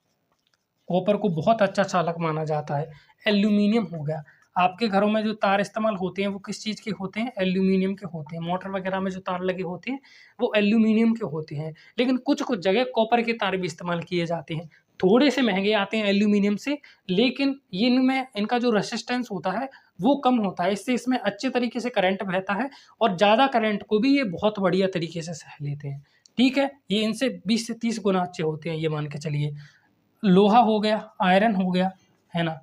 कॉपर को बहुत अच्छा चालक माना जाता है। एल्यूमिनियम हो गया, आपके घरों में जो तार इस्तेमाल होते हैं वो किस चीज़ के होते हैं, एल्यूमिनियम के होते हैं। मोटर वगैरह में जो तार लगे होते हैं वो एल्यूमिनियम के होते हैं, लेकिन कुछ कुछ जगह कॉपर के तार भी इस्तेमाल किए जाते हैं। थोड़े से महंगे आते हैं एल्यूमिनियम से, लेकिन इनमें इनका जो रेसिस्टेंस होता है वो कम होता है, इससे इसमें अच्छे तरीके से करंट बहता है, और ज़्यादा करंट को भी ये बहुत बढ़िया तरीके से सह लेते हैं, ठीक है। ये इनसे 20 से 30 गुना अच्छे होते हैं, ये मान के चलिए। लोहा हो गया, आयरन हो गया, है ना,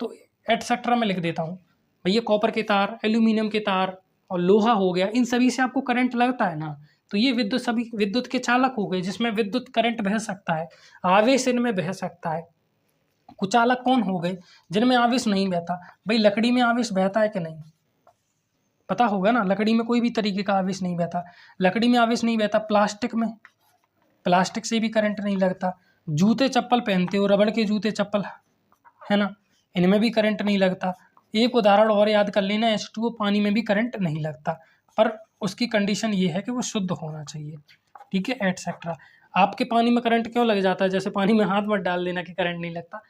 तो एटसेट्रा में लिख देता हूँ भैया, कॉपर के तार, एल्यूमिनियम के तार और लोहा हो गया, इन सभी से आपको करंट लगता है ना, तो ये विद्युत सभी विद्युत के चालक हो गए जिसमें विद्युत करंट बह सकता है, आवेश इनमें बह सकता है। कुचालक कौन हो गए, जिनमें आवेश नहीं बहता। भाई लकड़ी में आवेश बहता है कि नहीं, पता होगा ना, लकड़ी में कोई भी तरीके का आवेश नहीं बहता, लकड़ी में आवेश नहीं बहता। प्लास्टिक से भी करंट नहीं लगता। जूते चप्पल पहनते हो, रबड़ के जूते चप्पल है ना, इनमें भी करंट नहीं लगता। एक उदाहरण और याद कर लेना, H2O पानी में भी करंट नहीं लगता, पर उसकी कंडीशन ये है कि वो शुद्ध होना चाहिए, ठीक है, एटसेट्रा। आपके पानी में करंट क्यों लग जाता है? जैसे पानी में हाथ मत डाल देना कि करंट नहीं लगता,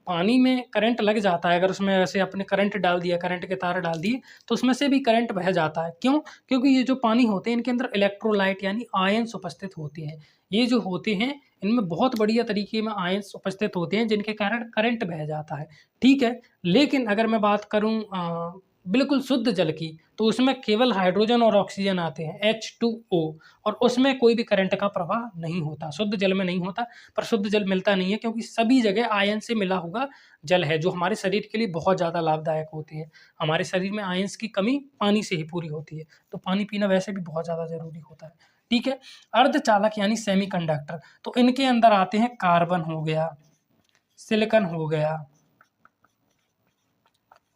पानी में करंट लग जाता है। अगर उसमें ऐसे आपने करंट डाल दिया, करंट के तार डाल दिए, तो उसमें से भी करंट बह जाता है। क्यों? क्योंकि ये जो पानी होते हैं इनके अंदर इलेक्ट्रोलाइट यानी आयन्स उपस्थित होते हैं। ये जो होते हैं इनमें बहुत बढ़िया तरीके में आयन्स उपस्थित होते हैं जिनके कारण करंट बह जाता है, ठीक है। लेकिन अगर मैं बात करूँ बिल्कुल शुद्ध जल की, तो उसमें केवल हाइड्रोजन और ऑक्सीजन आते हैं, H2O, और उसमें कोई भी करंट का प्रवाह नहीं होता, शुद्ध जल में नहीं होता। पर शुद्ध जल मिलता नहीं है क्योंकि सभी जगह आयन से मिला हुआ जल है, जो हमारे शरीर के लिए बहुत ज़्यादा लाभदायक होती है। हमारे शरीर में आयंस की कमी पानी से ही पूरी होती है, तो पानी पीना वैसे भी बहुत ज़्यादा ज़रूरी होता है, ठीक है। अर्धचालक यानी सेमीकंडक्टर, तो इनके अंदर आते हैं कार्बन हो गया, सिलिकॉन हो गया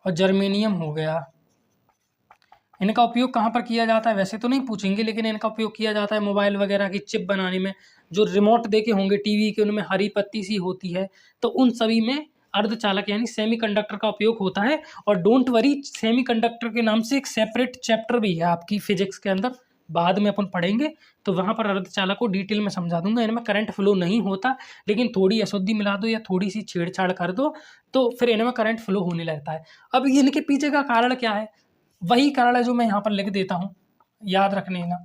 और जर्मेनियम हो गया। इनका उपयोग कहाँ पर किया जाता है वैसे तो नहीं पूछेंगे, लेकिन इनका उपयोग किया जाता है मोबाइल वगैरह की चिप बनाने में। जो रिमोट देखे होंगे टीवी के, उनमें हरी पत्ती सी होती है, तो उन सभी में अर्धचालक यानी सेमीकंडक्टर का उपयोग होता है। और डोंट वरी, सेमीकंडक्टर के नाम से एक सेपरेट चैप्टर भी है आपकी फिजिक्स के अंदर, बाद में अपन पढ़ेंगे, तो वहाँ पर अर्धचालक को डिटेल में समझा दूंगा। इनमें करंट फ्लो नहीं होता, लेकिन थोड़ी अशुद्धि मिला दो या थोड़ी सी छेड़छाड़ कर दो तो फिर इनमें करंट फ्लो होने लगता है। अब इनके पीछे का कारण क्या है? वही कारण है जो मैं यहाँ पर लिख देता हूँ, याद रख लेना।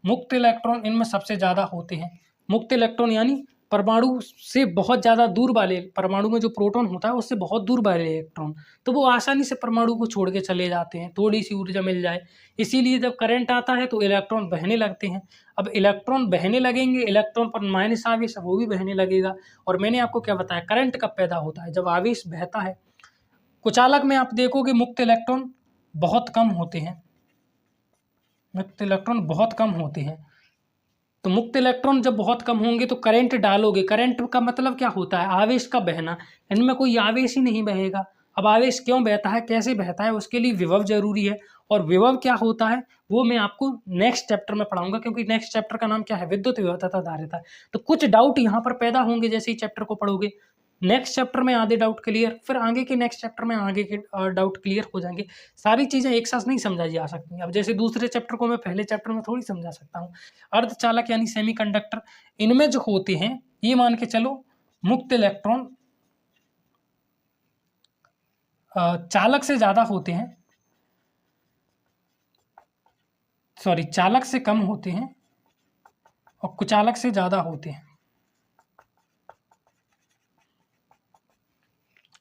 मुक्त इलेक्ट्रॉन इनमें सबसे ज़्यादा होते हैं। मुक्त इलेक्ट्रॉन यानी परमाणु से बहुत ज़्यादा दूर वाले, परमाणु में जो प्रोटॉन होता है उससे बहुत दूर वाले इलेक्ट्रॉन, तो वो आसानी से परमाणु को छोड़ के चले जाते हैं, थोड़ी सी ऊर्जा मिल जाए। इसीलिए जब करंट आता है तो इलेक्ट्रॉन बहने लगते हैं। अब इलेक्ट्रॉन बहने लगेंगे, इलेक्ट्रॉन पर माइनस आवेश है वो भी बहने लगेगा। और मैंने आपको क्या बताया, करंट कब पैदा होता है? जब आवेश बहता है। कुचालक में आप देखोगे मुक्त इलेक्ट्रॉन बहुत कम होते हैं, मुक्त इलेक्ट्रॉन बहुत कम होते हैं। तो मुक्त इलेक्ट्रॉन जब बहुत कम होंगे तो करंट डालोगे, करंट का मतलब क्या होता है? आवेश का बहना। इनमें कोई आवेश ही नहीं बहेगा। अब आवेश क्यों बहता है, कैसे बहता है, उसके लिए विभव जरूरी है। और विभव क्या होता है वो मैं आपको नेक्स्ट चैप्टर में पढ़ाऊंगा, क्योंकि नेक्स्ट चैप्टर का नाम क्या है? विद्युत विभव तथा धारिता। तो कुछ डाउट यहाँ पर पैदा होंगे जैसे ही चैप्टर को पढ़ोगे। नेक्स्ट चैप्टर में आधे डाउट क्लियर, फिर आगे के नेक्स्ट चैप्टर में आगे के डाउट क्लियर हो जाएंगे। सारी चीज़ें एक साथ नहीं समझाई जा सकती। अब जैसे दूसरे चैप्टर को मैं पहले चैप्टर में थोड़ी समझा सकता हूँ। अर्धचालक यानी सेमीकंडक्टर, इनमें जो होते हैं ये मान के चलो मुक्त इलेक्ट्रॉन चालक से ज़्यादा होते हैं, सॉरी चालक से कम होते हैं और कुचालक से ज़्यादा होते हैं,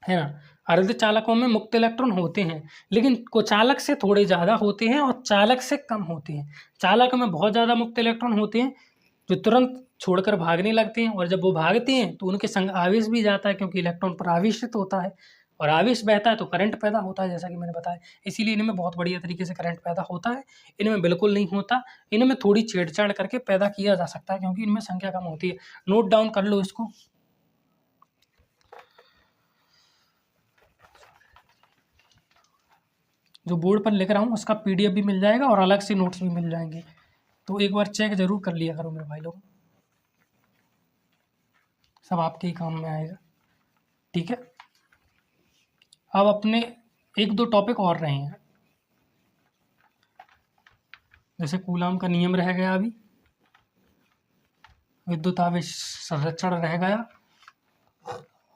है ना। अर्धचालकों में मुक्त इलेक्ट्रॉन होते हैं, लेकिन कुचालक से थोड़े ज़्यादा होते हैं और चालक से कम होते हैं। चालक में बहुत ज़्यादा मुक्त इलेक्ट्रॉन होते हैं जो तुरंत छोड़कर भागने लगते हैं, और जब वो भागते हैं तो उनके संग आवेश भी जाता है, क्योंकि इलेक्ट्रॉन पर आवेशित होता है और आवेश बहता है तो करंट पैदा होता है, जैसा कि मैंने बताया। इसीलिए इनमें बहुत बढ़िया तरीके से करंट पैदा होता है, इनमें बिल्कुल नहीं होता। इनमें थोड़ी छेड़छाड़ करके पैदा किया जा सकता है, क्योंकि इनमें संख्या कम होती है। नोट डाउन कर लो इसको। जो बोर्ड पर लिख रहा हूँ उसका PDF भी मिल जाएगा और अलग से नोट्स भी मिल जाएंगे, तो एक बार चेक जरूर कर लिया करो मेरे भाई लोग, सब आपके ही काम में आएगा, ठीक है। अब अपने एक दो टॉपिक और रहे हैं, जैसे कूलाम का नियम रह गया, अभी विद्युत आवेश संरक्षण रह गया,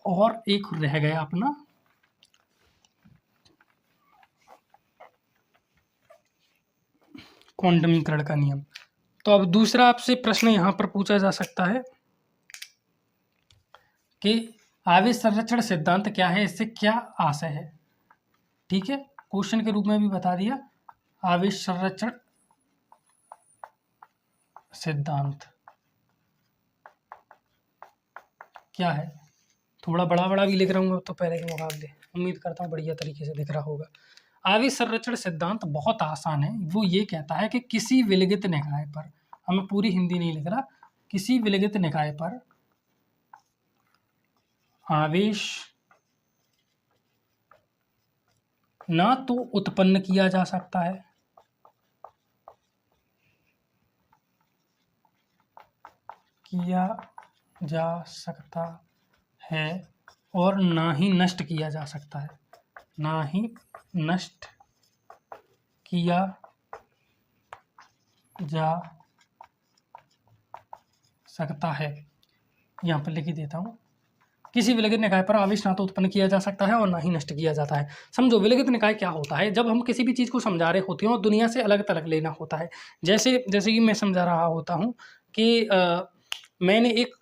और एक रह गया अपना क्वांटमीकरण का नियम। तो अब दूसरा आपसे प्रश्न यहाँ पर पूछा जा सकता है कि आवेश संरक्षण सिद्धांत क्या है, इससे क्या आशय है, ठीक है। क्वेश्चन के रूप में भी बता दिया, आवेश संरक्षण सिद्धांत क्या है। थोड़ा बड़ा बड़ा भी लिख रहा हूँ तो पहले के मुकाबले, उम्मीद करता हूँ बढ़िया तरीके से दिख रहा होगा। आवेश संरक्षण सिद्धांत बहुत आसान है। वो ये कहता है कि किसी विलगित निकाय पर, हमें पूरी हिंदी नहीं लिख रहा, किसी विलगित निकाय पर आवेश ना तो उत्पन्न किया जा सकता है, किया जा सकता है, और ना ही नष्ट किया जा सकता है, ना ही नष्ट किया जा सकता है। यहाँ पर लिख ही देता हूँ। किसी विलगित निकाय पर आवेश ना तो उत्पन्न किया जा सकता है और ना ही नष्ट किया जाता है। समझो विलगित निकाय क्या होता है। जब हम किसी भी चीज़ को समझा रहे होते हैं और दुनिया से अलग थलग लेना होता है। जैसे जैसे कि मैं समझा रहा होता हूँ कि मैंने एक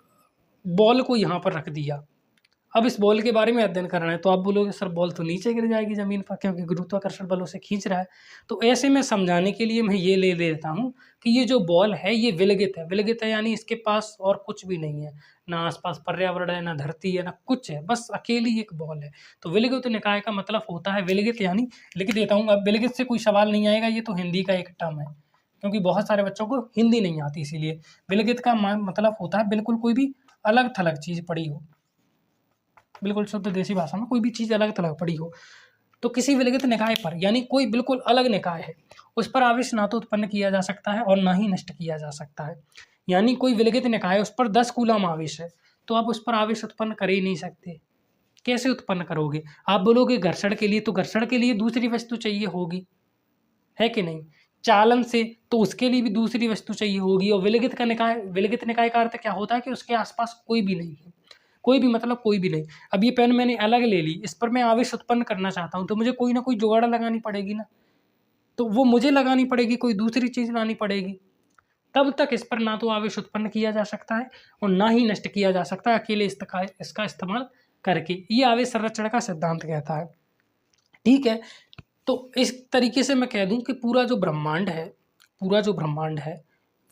बॉल को यहाँ पर रख दिया। अब इस बॉल के बारे में अध्ययन करना है तो आप बोलोगे सर बॉल तो नीचे गिर जाएगी ज़मीन पर, क्योंकि गुरुत्वाकर्षण बलों से खींच रहा है। तो ऐसे में समझाने के लिए मैं ये ले लेता हूँ कि ये जो बॉल है ये विलगित है। विलगित है यानी इसके पास और कुछ भी नहीं है, ना आसपास पर्यावरण है, ना धरती है, ना कुछ है, बस अकेली एक बॉल है। तो विलगित निकाय का मतलब होता है विलगित, यानी लिख देता हूँ। अब विलगित से कोई सवाल नहीं आएगा, ये तो हिंदी का एक टर्म है, क्योंकि बहुत सारे बच्चों को हिंदी नहीं आती, इसीलिए विलगित का मतलब होता है बिल्कुल कोई भी अलग थलग चीज़ पड़ी हो, बिल्कुल शुद्ध देसी भाषा में कोई भी चीज़ अलग थलग पड़ी हो। तो किसी विलगित निकाय पर, यानी कोई बिल्कुल अलग निकाय है, उस पर आवेश ना तो उत्पन्न किया जा सकता है और ना ही नष्ट किया जा सकता है। यानी कोई विलगित निकाय, उस पर 10 कूलम आवेश है, तो आप उस पर आवेश उत्पन्न कर ही नहीं सकते। कैसे उत्पन्न करोगे? आप बोलोगे घर्षण के लिए, तो घर्षण के लिए दूसरी वस्तु चाहिए होगी, है कि नहीं? चालन से, तो उसके लिए भी दूसरी वस्तु चाहिए होगी। और विलगित निकाय का अर्थ क्या होता है कि उसके आसपास कोई भी नहीं है। कोई भी मतलब कोई भी नहीं। अब ये पेन मैंने अलग ले ली, इस पर मैं आवेश उत्पन्न करना चाहता हूँ, तो मुझे कोई ना कोई जुगाड़ लगानी पड़ेगी ना। तो वो मुझे लगानी पड़ेगी, कोई दूसरी चीज़ लानी पड़ेगी। तब तक इस पर ना तो आवेश उत्पन्न किया जा सकता है और ना ही नष्ट किया जा सकता है अकेले इसका इस्तेमाल करके। ये आवेश संरक्षण का सिद्धांत कहता है। ठीक है, तो इस तरीके से मैं कह दूं कि पूरा जो ब्रह्मांड है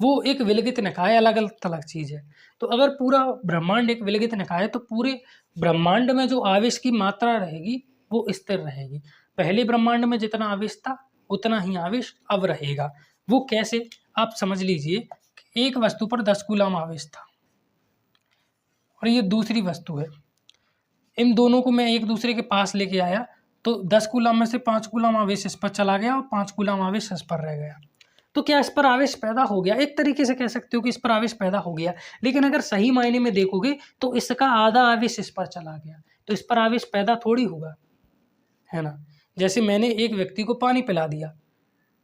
वो एक विलगित निकाय, अलग अलग अलग चीज़ है। तो अगर पूरा ब्रह्मांड एक विलगित निकाय है तो पूरे ब्रह्मांड में जो आवेश की मात्रा रहेगी वो स्थिर रहेगी। पहले ब्रह्मांड में जितना आवेश था उतना ही आवेश अब रहेगा। वो कैसे, आप समझ लीजिए, एक वस्तु पर 10 कूलम आवेश था और ये दूसरी वस्तु है। इन दोनों को मैं एक दूसरे के पास लेके आया, तो 10 कूलम में से 5 कूलम आवेश इस पर चला गया और 5 कूलम आवेश इस पर रह गया। तो क्या इस पर आवेश पैदा हो गया? एक तरीके से कह सकते हो कि इस पर आवेश पैदा हो गया, लेकिन अगर सही मायने में देखोगे तो इसका आधा आवेश इस पर चला गया, तो इस पर आवेश पैदा थोड़ी हुआ, है ना। जैसे मैंने एक व्यक्ति को पानी पिला दिया,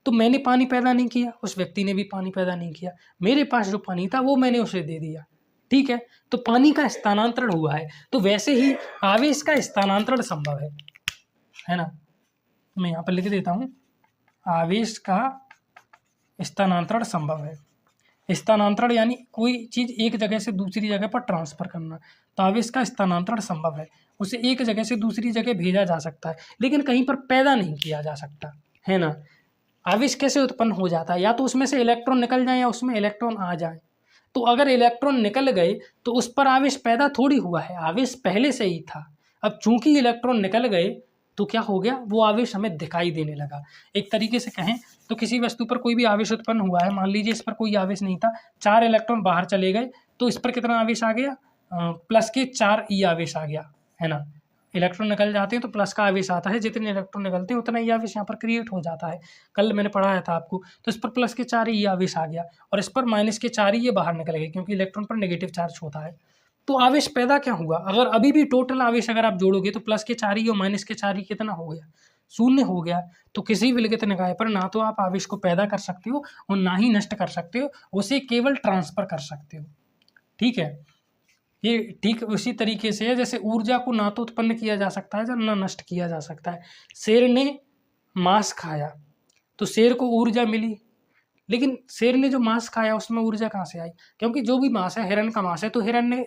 तो मैंने पानी पैदा नहीं किया, उस व्यक्ति ने भी पानी पैदा नहीं किया, मेरे पास जो पानी था वो मैंने उसे दे दिया। ठीक है, तो पानी का स्थानांतरण हुआ है। तो वैसे ही आवेश का स्थानांतरण संभव है ना। मैं यहाँ पर लिख देता हूँ, आवेश का स्थानांतरण संभव है। स्थानांतरण यानी कोई चीज़ एक जगह से दूसरी जगह पर ट्रांसफर करना, तो आवेश का स्थानांतरण संभव है। उसे एक जगह से दूसरी जगह भेजा जा सकता है, लेकिन कहीं पर पैदा नहीं किया जा सकता, है ना। आवेश कैसे उत्पन्न हो जाता है? या तो उसमें से इलेक्ट्रॉन निकल जाए या उसमें इलेक्ट्रॉन आ जाए। तो अगर इलेक्ट्रॉन निकल गए तो उस पर आवेश पैदा थोड़ी हुआ है, आवेश पहले से ही था। अब चूंकि इलेक्ट्रॉन निकल गए तो क्या हो गया, वो आवेश हमें दिखाई देने लगा। एक तरीके से कहें तो किसी वस्तु पर कोई भी आवेश उत्पन्न हुआ है, मान लीजिए इस पर कोई आवेश नहीं था, 4 इलेक्ट्रॉन बाहर चले गए, तो इस पर कितना आवेश आ गया, प्लस के 4 ई आवेश आ गया, है ना। इलेक्ट्रॉन निकल जाते हैं तो प्लस का आवेश आता है, जितने इलेक्ट्रॉन निकलते हैं उतना ही आवेश यहाँ पर क्रिएट हो जाता है। कल मैंने पढ़ाया था आपको। तो इस पर प्लस के 4 ही आवेश आ गया और इस पर माइनस के 4 ही ये बाहर निकल गए, क्योंकि इलेक्ट्रॉन पर नेगेटिव चार्ज होता है। तो आवेश पैदा क्या हुआ? अगर अभी भी टोटल आवेश अगर आप जोड़ोगे तो प्लस के 4 ही और माइनस के 4 ही कितना हो गया, 0 हो गया। तो किसी विलगित निकाय पर ना तो आप आवेश को पैदा कर सकते हो और ना ही नष्ट कर सकते हो, उसे केवल ट्रांसफर कर सकते हो। ठीक है, ये ठीक उसी तरीके से है जैसे ऊर्जा को ना तो उत्पन्न किया जा सकता है ना नष्ट किया जा सकता है। शेर ने मांस खाया तो शेर को ऊर्जा मिली, लेकिन शेर ने जो मांस खाया उसमें ऊर्जा कहाँ से आई? क्योंकि जो भी मांस है, हिरन का मांस है, तो हिरन ने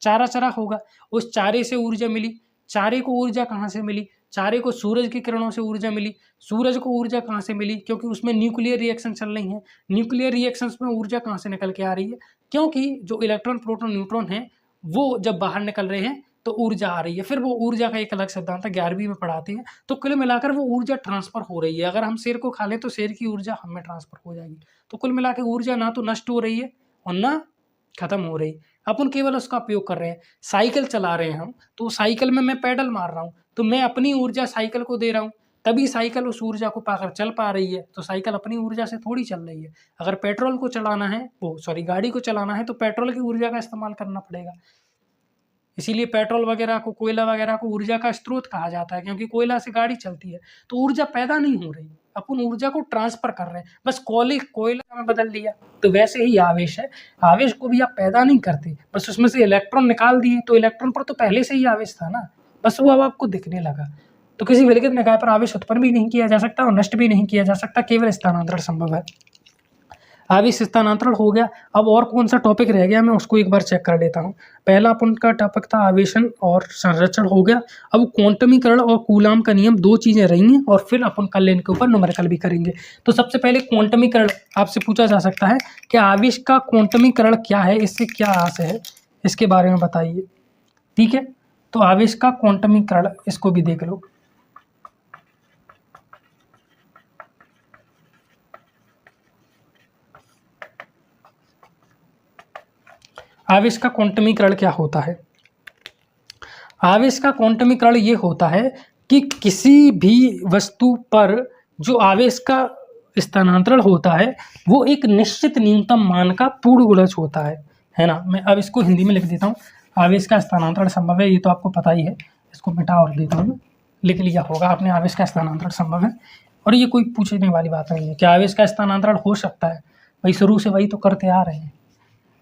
चारा चरा होगा, उस चारे से ऊर्जा मिली। चारे को ऊर्जा कहाँ से मिली? चारे को सूरज की किरणों से ऊर्जा मिली। सूरज को ऊर्जा कहाँ से मिली? क्योंकि उसमें न्यूक्लियर रिएक्शन चल रही है। न्यूक्लियर रिएक्शंस में ऊर्जा कहाँ से निकल के आ रही है? क्योंकि जो इलेक्ट्रॉन प्रोटॉन न्यूट्रॉन है वो जब बाहर निकल रहे हैं तो ऊर्जा आ रही है। फिर वो ऊर्जा का एक अलग सिद्धांत है, 11वीं में पढ़ाते हैं। तो कुल मिलाकर वो ऊर्जा ट्रांसफर हो रही है। अगर हम शेर को खा लें तो शेर की ऊर्जा हमें ट्रांसफर हो जाएगी। तो कुल मिला के ऊर्जा ना तो नष्ट हो रही है और ना खत्म हो रही। अपन केवल उसका उपयोग कर रहे हैं। साइकिल चला रहे हैं हम, तो साइकिल में मैं पैडल मार रहा हूँ, तो मैं अपनी ऊर्जा साइकिल को दे रहा हूँ, तभी साइकिल उस ऊर्जा को पाकर चल पा रही है। तो साइकिल अपनी ऊर्जा से थोड़ी चल रही है। अगर पेट्रोल को चलाना है, गाड़ी को चलाना है तो पेट्रोल की ऊर्जा का इस्तेमाल करना पड़ेगा। इसीलिए पेट्रोल वगैरह को, कोयला वगैरह को ऊर्जा का स्रोत कहा जाता है, क्योंकि कोयला से गाड़ी चलती है। तो ऊर्जा पैदा नहीं हो रही, अपन ऊर्जा को ट्रांसफर कर रहे हैं, बस कोयला में बदल दिया। तो वैसे ही आवेश है, आवेश को भी आप पैदा नहीं करते, बस उसमें से इलेक्ट्रॉन निकाल दिए। तो इलेक्ट्रॉन पर तो पहले से ही आवेश था ना, बस वो अब आपको दिखने लगा। तो किसी विलगित निकाय पर आवेश उत्पन्न भी नहीं किया जा सकता और नष्ट भी नहीं किया जा सकता, केवल स्थानांतरण संभव है। आवेश स्थानांतरण हो गया। अब और कौन सा टॉपिक रह गया, मैं उसको एक बार चेक कर लेता हूँ। पहला अपन का टॉपिक था आवेशन और संरक्षण हो गया। अब क्वांटमीकरण और कूलाम का नियम, दो चीजें रही हैं, और फिर अपन कल इनके ऊपर न्यूमेरिकल भी करेंगे। तो सबसे पहले क्वांटमीकरण आपसे पूछा जा सकता है कि आवेश का क्वांटमीकरण क्या है, इससे क्या आशय है, इसके बारे में बताइए। ठीक है, तो आवेश का क्वांटमीकरण, इसको भी देख लो। आवेश का क्वांटमीकरण क्या होता है? आवेश का क्वांटमीकरण ये होता है कि किसी भी वस्तु पर जो आवेश का स्थानांतरण होता है वो एक निश्चित न्यूनतम मान का पूर्ण गुणज होता है ना। मैं अब इसको हिंदी में लिख देता हूँ। आवेश का स्थानांतरण संभव है, ये तो आपको पता ही है, इसको मिटा और देता हूँ, लिख लिया होगा आपने। आवेश का स्थानांतरण संभव है, और ये कोई पूछने वाली बात नहीं है कि आवेश का स्थानांतरण हो सकता है, भाई शुरू से वही तो करते आ रहे हैं।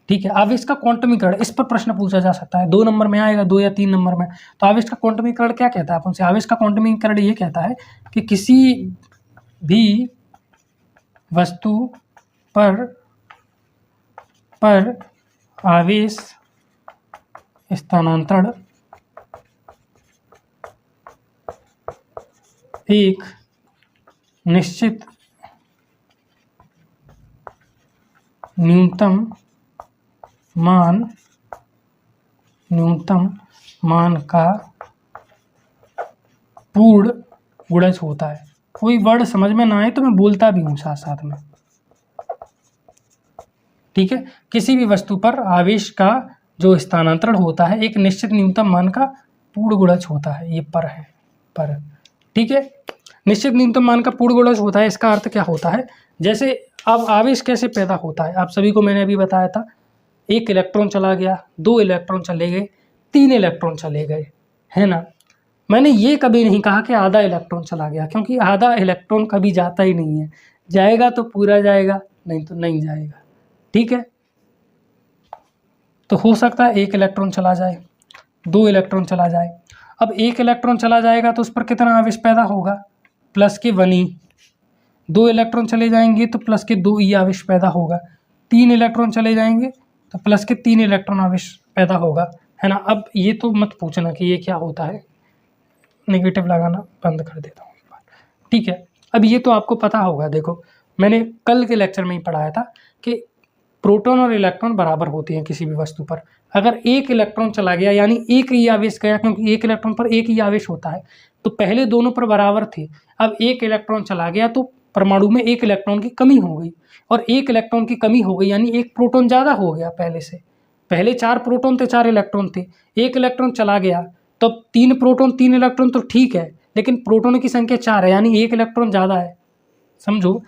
ठीक है, आवेश का क्वांटमीकरण, इस पर प्रश्न पूछा जा सकता है, 2 नंबर में आएगा, 2 या 3 नंबर में। तो आवेश का क्वांटमीकरण क्या कहता है अपन से? आवेश का क्वांटमीकरण ये कहता है कि किसी भी वस्तु पर आवेश स्थानांतरण एक निश्चित न्यूनतम मान का पूर्ण गुणज होता है। कोई वर्ड समझ में ना आए तो मैं बोलता भी हूँ साथ साथ में। ठीक है, किसी भी वस्तु पर आवेश का जो स्थानांतरण होता है एक निश्चित न्यूनतम मान का पूर्ण गुणज होता है। ये पर है, पर। ठीक है, निश्चित न्यूनतम मान का पूर्ण गुणज होता है। इसका अर्थ क्या होता है? जैसे अब आवेश कैसे पैदा होता है, आप सभी को मैंने अभी बताया था। 1 इलेक्ट्रॉन चला गया, 2 इलेक्ट्रॉन चले गए, 3 इलेक्ट्रॉन चले गए, है ना। मैंने ये कभी नहीं कहा कि आधा इलेक्ट्रॉन चला गया, क्योंकि आधा इलेक्ट्रॉन कभी जाता ही नहीं है। जाएगा तो पूरा जाएगा, नहीं तो नहीं जाएगा। ठीक है, तो हो सकता है 1 इलेक्ट्रॉन चला जाए, 2 इलेक्ट्रॉन चला जाए। अब 1 इलेक्ट्रॉन चला जाएगा तो उस पर कितना आवेश पैदा होगा? प्लस के 1 ई। 2 इलेक्ट्रॉन चले जाएंगे तो प्लस के 2 ई आवेश पैदा होगा। 3 इलेक्ट्रॉन चले जाएंगे तो प्लस के 3 इलेक्ट्रॉन आवेश पैदा होगा, है ना। अब ये तो मत पूछना कि ये क्या होता है, नेगेटिव लगाना बंद कर देता हूँ एक बार। ठीक है, अब ये तो आपको पता होगा। देखो, मैंने कल के लेक्चर में ही पढ़ाया था कि प्रोटॉन और इलेक्ट्रॉन बराबर होते हैं किसी भी वस्तु पर। अगर 1 इलेक्ट्रॉन चला गया यानी 1 ई आवेश गया, क्योंकि 1 इलेक्ट्रॉन पर 1 ही आवेश होता है, तो पहले दोनों पर बराबर थे। अब 1 इलेक्ट्रॉन चला गया तो परमाणु में 1 इलेक्ट्रॉन की कमी हो गई, और 1 इलेक्ट्रॉन की कमी हो गई यानी 1 प्रोटॉन ज़्यादा हो गया पहले से। पहले 4 प्रोटॉन थे, 4 इलेक्ट्रॉन थे, 1 इलेक्ट्रॉन चला गया तो 3 प्रोटॉन 3 इलेक्ट्रॉन तो ठीक है, लेकिन प्रोटॉन की संख्या 4 है यानी 1 इलेक्ट्रॉन ज़्यादा है। समझो,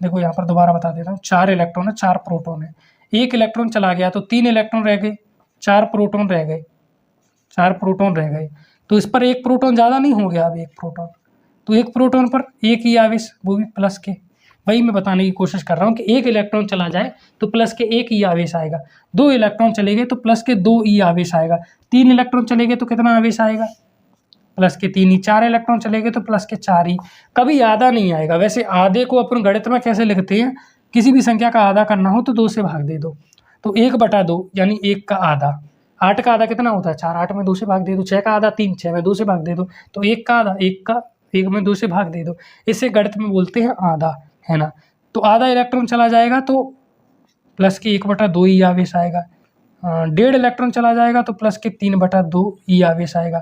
देखो यहाँ पर दोबारा बता देता हूँ। 4 इलेक्ट्रॉन है, 4 प्रोटॉन है, 1 इलेक्ट्रॉन चला गया तो 3 इलेक्ट्रॉन रह गए, 4 प्रोटॉन रह गए, 4 प्रोटॉन रह गए। तो इस पर 1 प्रोटॉन ज़्यादा नहीं हो गया अब 1 प्रोटॉन, तो 1 प्रोटॉन पर 1 ही आवेश, वो भी प्लस के। वही मैं बताने की कोशिश कर रहा हूँ कि 1 इलेक्ट्रॉन चला जाए तो प्लस के 1 ई आवेश आएगा, 2 इलेक्ट्रॉन चले गए तो प्लस के 2 ई आवेश आएगा, 3 इलेक्ट्रॉन चले गए तो कितना आवेश आएगा? प्लस के 3 ही। 4 इलेक्ट्रॉन चले गए तो प्लस के 4 ही। कभी आधा नहीं आएगा। वैसे आधे को अपन गणित में कैसे लिखते हैं? किसी भी संख्या का आधा करना हो तो 2 से भाग दे दो, तो 1/2 यानी 1 का आधा। 8 का आधा कितना होता है? 4। 8 में 2 से भाग दे दो। 6 का आधा 3, 6 में 2 से भाग दे दो, तो 1 का आधा, 1 में 2 से भाग दे दो। इसे गणित में बोलते हैं आधा, है ना। तो आधा इलेक्ट्रॉन चला जाएगा तो प्लस के 1/2 ई आवेश आएगा। 1.5 इलेक्ट्रॉन चला जाएगा तो प्लस के 3/2 ई आवेश आएगा,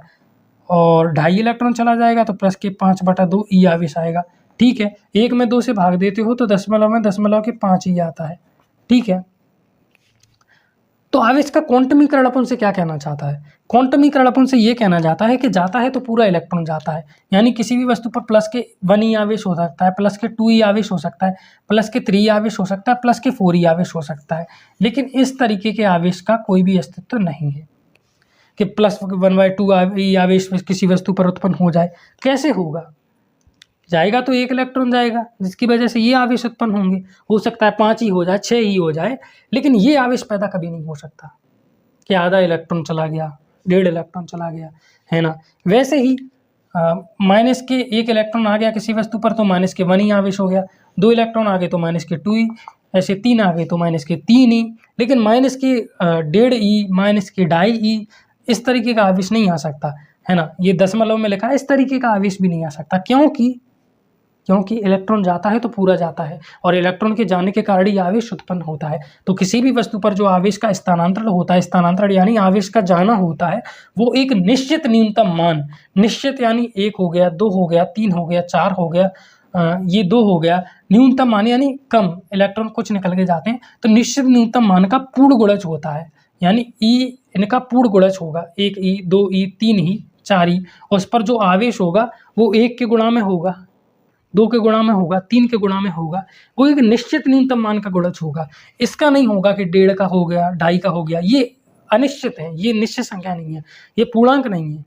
और 2.5 इलेक्ट्रॉन चला जाएगा तो प्लस के 5/2 ई आवेश आएगा। ठीक है, 1 में 2 से भाग देते हो तो दशमलव में दशमलव के 5 ही आता है। ठीक है, तो आवेश का क्वांटमीकरण अपन से क्या कहना चाहता है? क्वांटमीकरण अपन से ये कहना चाहता है कि जाता है तो पूरा इलेक्ट्रॉन जाता है, यानी किसी भी वस्तु पर प्लस के 1 ई आवेश हो सकता है, प्लस के 2 ई आवेश हो सकता है, प्लस के 3 आवेश हो सकता है, प्लस के 4 ई आवेश हो सकता है, लेकिन इस तरीके के आवेश का कोई भी अस्तित्व नहीं है। कि +1/2 आवेश किसी वस्तु पर उत्पन्न हो जाए, कैसे होगा? जाएगा तो 1 इलेक्ट्रॉन जाएगा, जिसकी वजह से ये आवेश उत्पन्न होंगे। हो सकता है 5 ही हो जाए, 6 ही हो जाए, लेकिन ये आवेश पैदा कभी नहीं हो सकता कि आधा इलेक्ट्रॉन चला गया, 1.5 इलेक्ट्रॉन चला गया, है ना? वैसे ही माइनस के 1 इलेक्ट्रॉन आ गया किसी वस्तु पर तो माइनस के 1 ही आवेश हो गया, 2 इलेक्ट्रॉन आ गए तो माइनस के 2 ही, ऐसे 3 आ गए तो माइनस के 3 ही, लेकिन माइनस के 1.5 ई, माइनस के 2.5 ई, इस तरीके का आवेश नहीं आ सकता, है ना? ये दशमलव में लिखा है, इस तरीके का आवेश भी नहीं आ सकता। क्योंकि इलेक्ट्रॉन जाता है तो पूरा जाता है, और इलेक्ट्रॉन के जाने के कारण ही आवेश उत्पन्न होता है। तो किसी भी वस्तु पर जो आवेश का स्थानांतरण होता है, स्थानांतरण यानी आवेश का जाना होता है, वो एक निश्चित न्यूनतम मान, निश्चित यानी 1 हो गया, 2 हो गया, 3 हो गया, 4 हो गया, ये 2 हो गया, न्यूनतम मान यानी कम, इलेक्ट्रॉन कुछ निकल के जाते हैं, तो निश्चित न्यूनतम मान का पूर्ण गुणज होता है, यानी ई इनका पूर्ण गुणज होगा, 1 ई, 2 ई, 3 ई, 4 ई, उस पर जो आवेश होगा वो 1 के गुणा में होगा, 2 के गुणा में होगा, 3 के गुणा में होगा, वो एक निश्चित न्यूनतम मान का गुणज होगा। इसका नहीं होगा कि 1.5 का हो गया, 2.5 का हो गया, ये अनिश्चित है, ये निश्चित संख्या नहीं है, ये पूर्णांक नहीं है,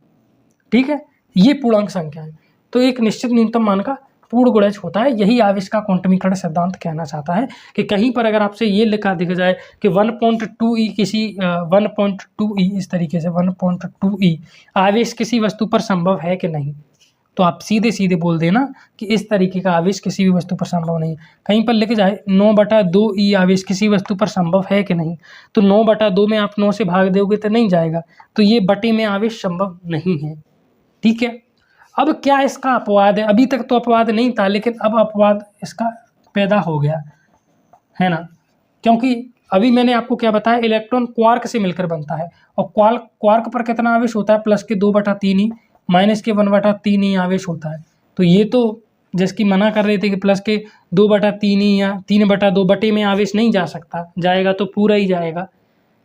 ठीक है? ये पूर्णांक संख्या है। तो एक निश्चित न्यूनतम मान का पूर्ण गुणज होता है, यही आवेश का क्वांटमीकरण सिद्धांत कहना चाहता है कि कहीं पर अगर आपसे ये लिखा दिख जाए कि 1.2 ई किसी 1.2 ई, इस तरीके से 1.2 ई आवेश किसी वस्तु पर संभव है कि नहीं, तो आप सीधे बोल देना कि इस तरीके का आवेश किसी भी वस्तु पर संभव नहीं। कहीं पर लिख जाए 9/2 ई आवेश किसी वस्तु पर संभव है कि नहीं, तो 9/2 में आप 9 से भाग दोगे तो नहीं जाएगा, तो ये बटे में आवेश संभव नहीं है, ठीक है? अब क्या इसका अपवाद है? अभी तक तो अपवाद नहीं था, लेकिन अब अपवाद इसका पैदा हो गया, है ना? क्योंकि अभी मैंने आपको क्या बताया, इलेक्ट्रॉन क्वार्क से मिलकर बनता है, और क्वार्क पर कितना आवेश होता है? प्लस के 2/3 ही, माइनस के 1/3 ही आवेश होता है। तो ये तो जिसकी मना कर रहे थे कि प्लस के 2/3 ही या 3/2 बटे में आवेश नहीं जा सकता, जाएगा तो पूरा ही जाएगा,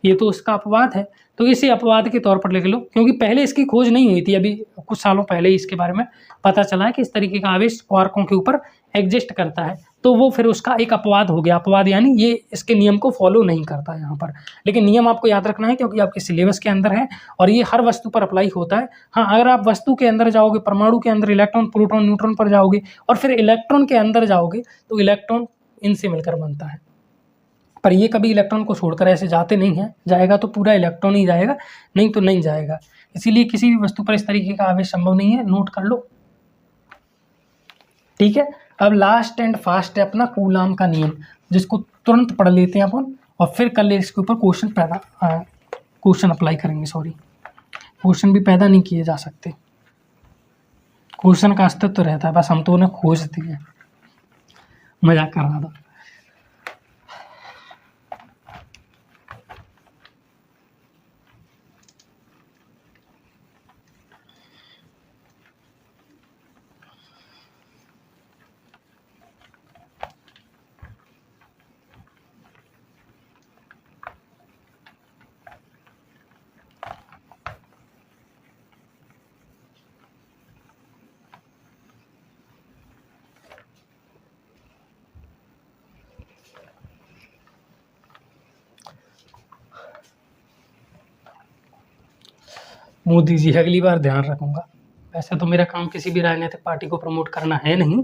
ये तो उसका अपवाद है। तो इसे अपवाद के तौर पर लिख लो, क्योंकि पहले इसकी खोज नहीं हुई थी, अभी कुछ सालों पहले ही इसके बारे में पता चला है कि इस तरीके का आवेश क्वार्कों के ऊपर एग्जिस्ट करता है, तो वो फिर उसका एक अपवाद हो गया। अपवाद यानी ये इसके नियम को फॉलो नहीं करता यहाँ पर, लेकिन नियम आपको याद रखना है क्योंकि आपके सिलेबस के अंदर है और ये हर वस्तु पर अप्लाई होता है। हाँ, अगर आप वस्तु के अंदर जाओगे, परमाणु के अंदर, इलेक्ट्रॉन, प्रोटॉन, न्यूट्रॉन पर जाओगे और फिर इलेक्ट्रॉन के अंदर जाओगे तो इलेक्ट्रॉन इनसे मिलकर बनता है, पर ये कभी इलेक्ट्रॉन को छोड़कर ऐसे जाते नहीं हैं, जाएगा तो पूरा इलेक्ट्रॉन ही जाएगा, नहीं तो नहीं जाएगा। इसीलिए किसी भी वस्तु पर इस तरीके का आवेश संभव नहीं है, नोट कर लो, ठीक है? अब लास्ट एंड फास्ट है अपना कूलाम का नियम, जिसको तुरंत पढ़ लेते हैं अपन और फिर कल इसके ऊपर क्वेश्चन अप्लाई करेंगे। सॉरी, क्वेश्चन भी पैदा नहीं किए जा सकते, क्वेश्चन का अस्तित्व रहता है, बस हम तो उन्हें खोजते हैं। मजाक कर रहा था। मोदी जी, अगली बार ध्यान रखूंगा। वैसे तो मेरा काम किसी भी राजनीतिक पार्टी को प्रमोट करना है नहीं,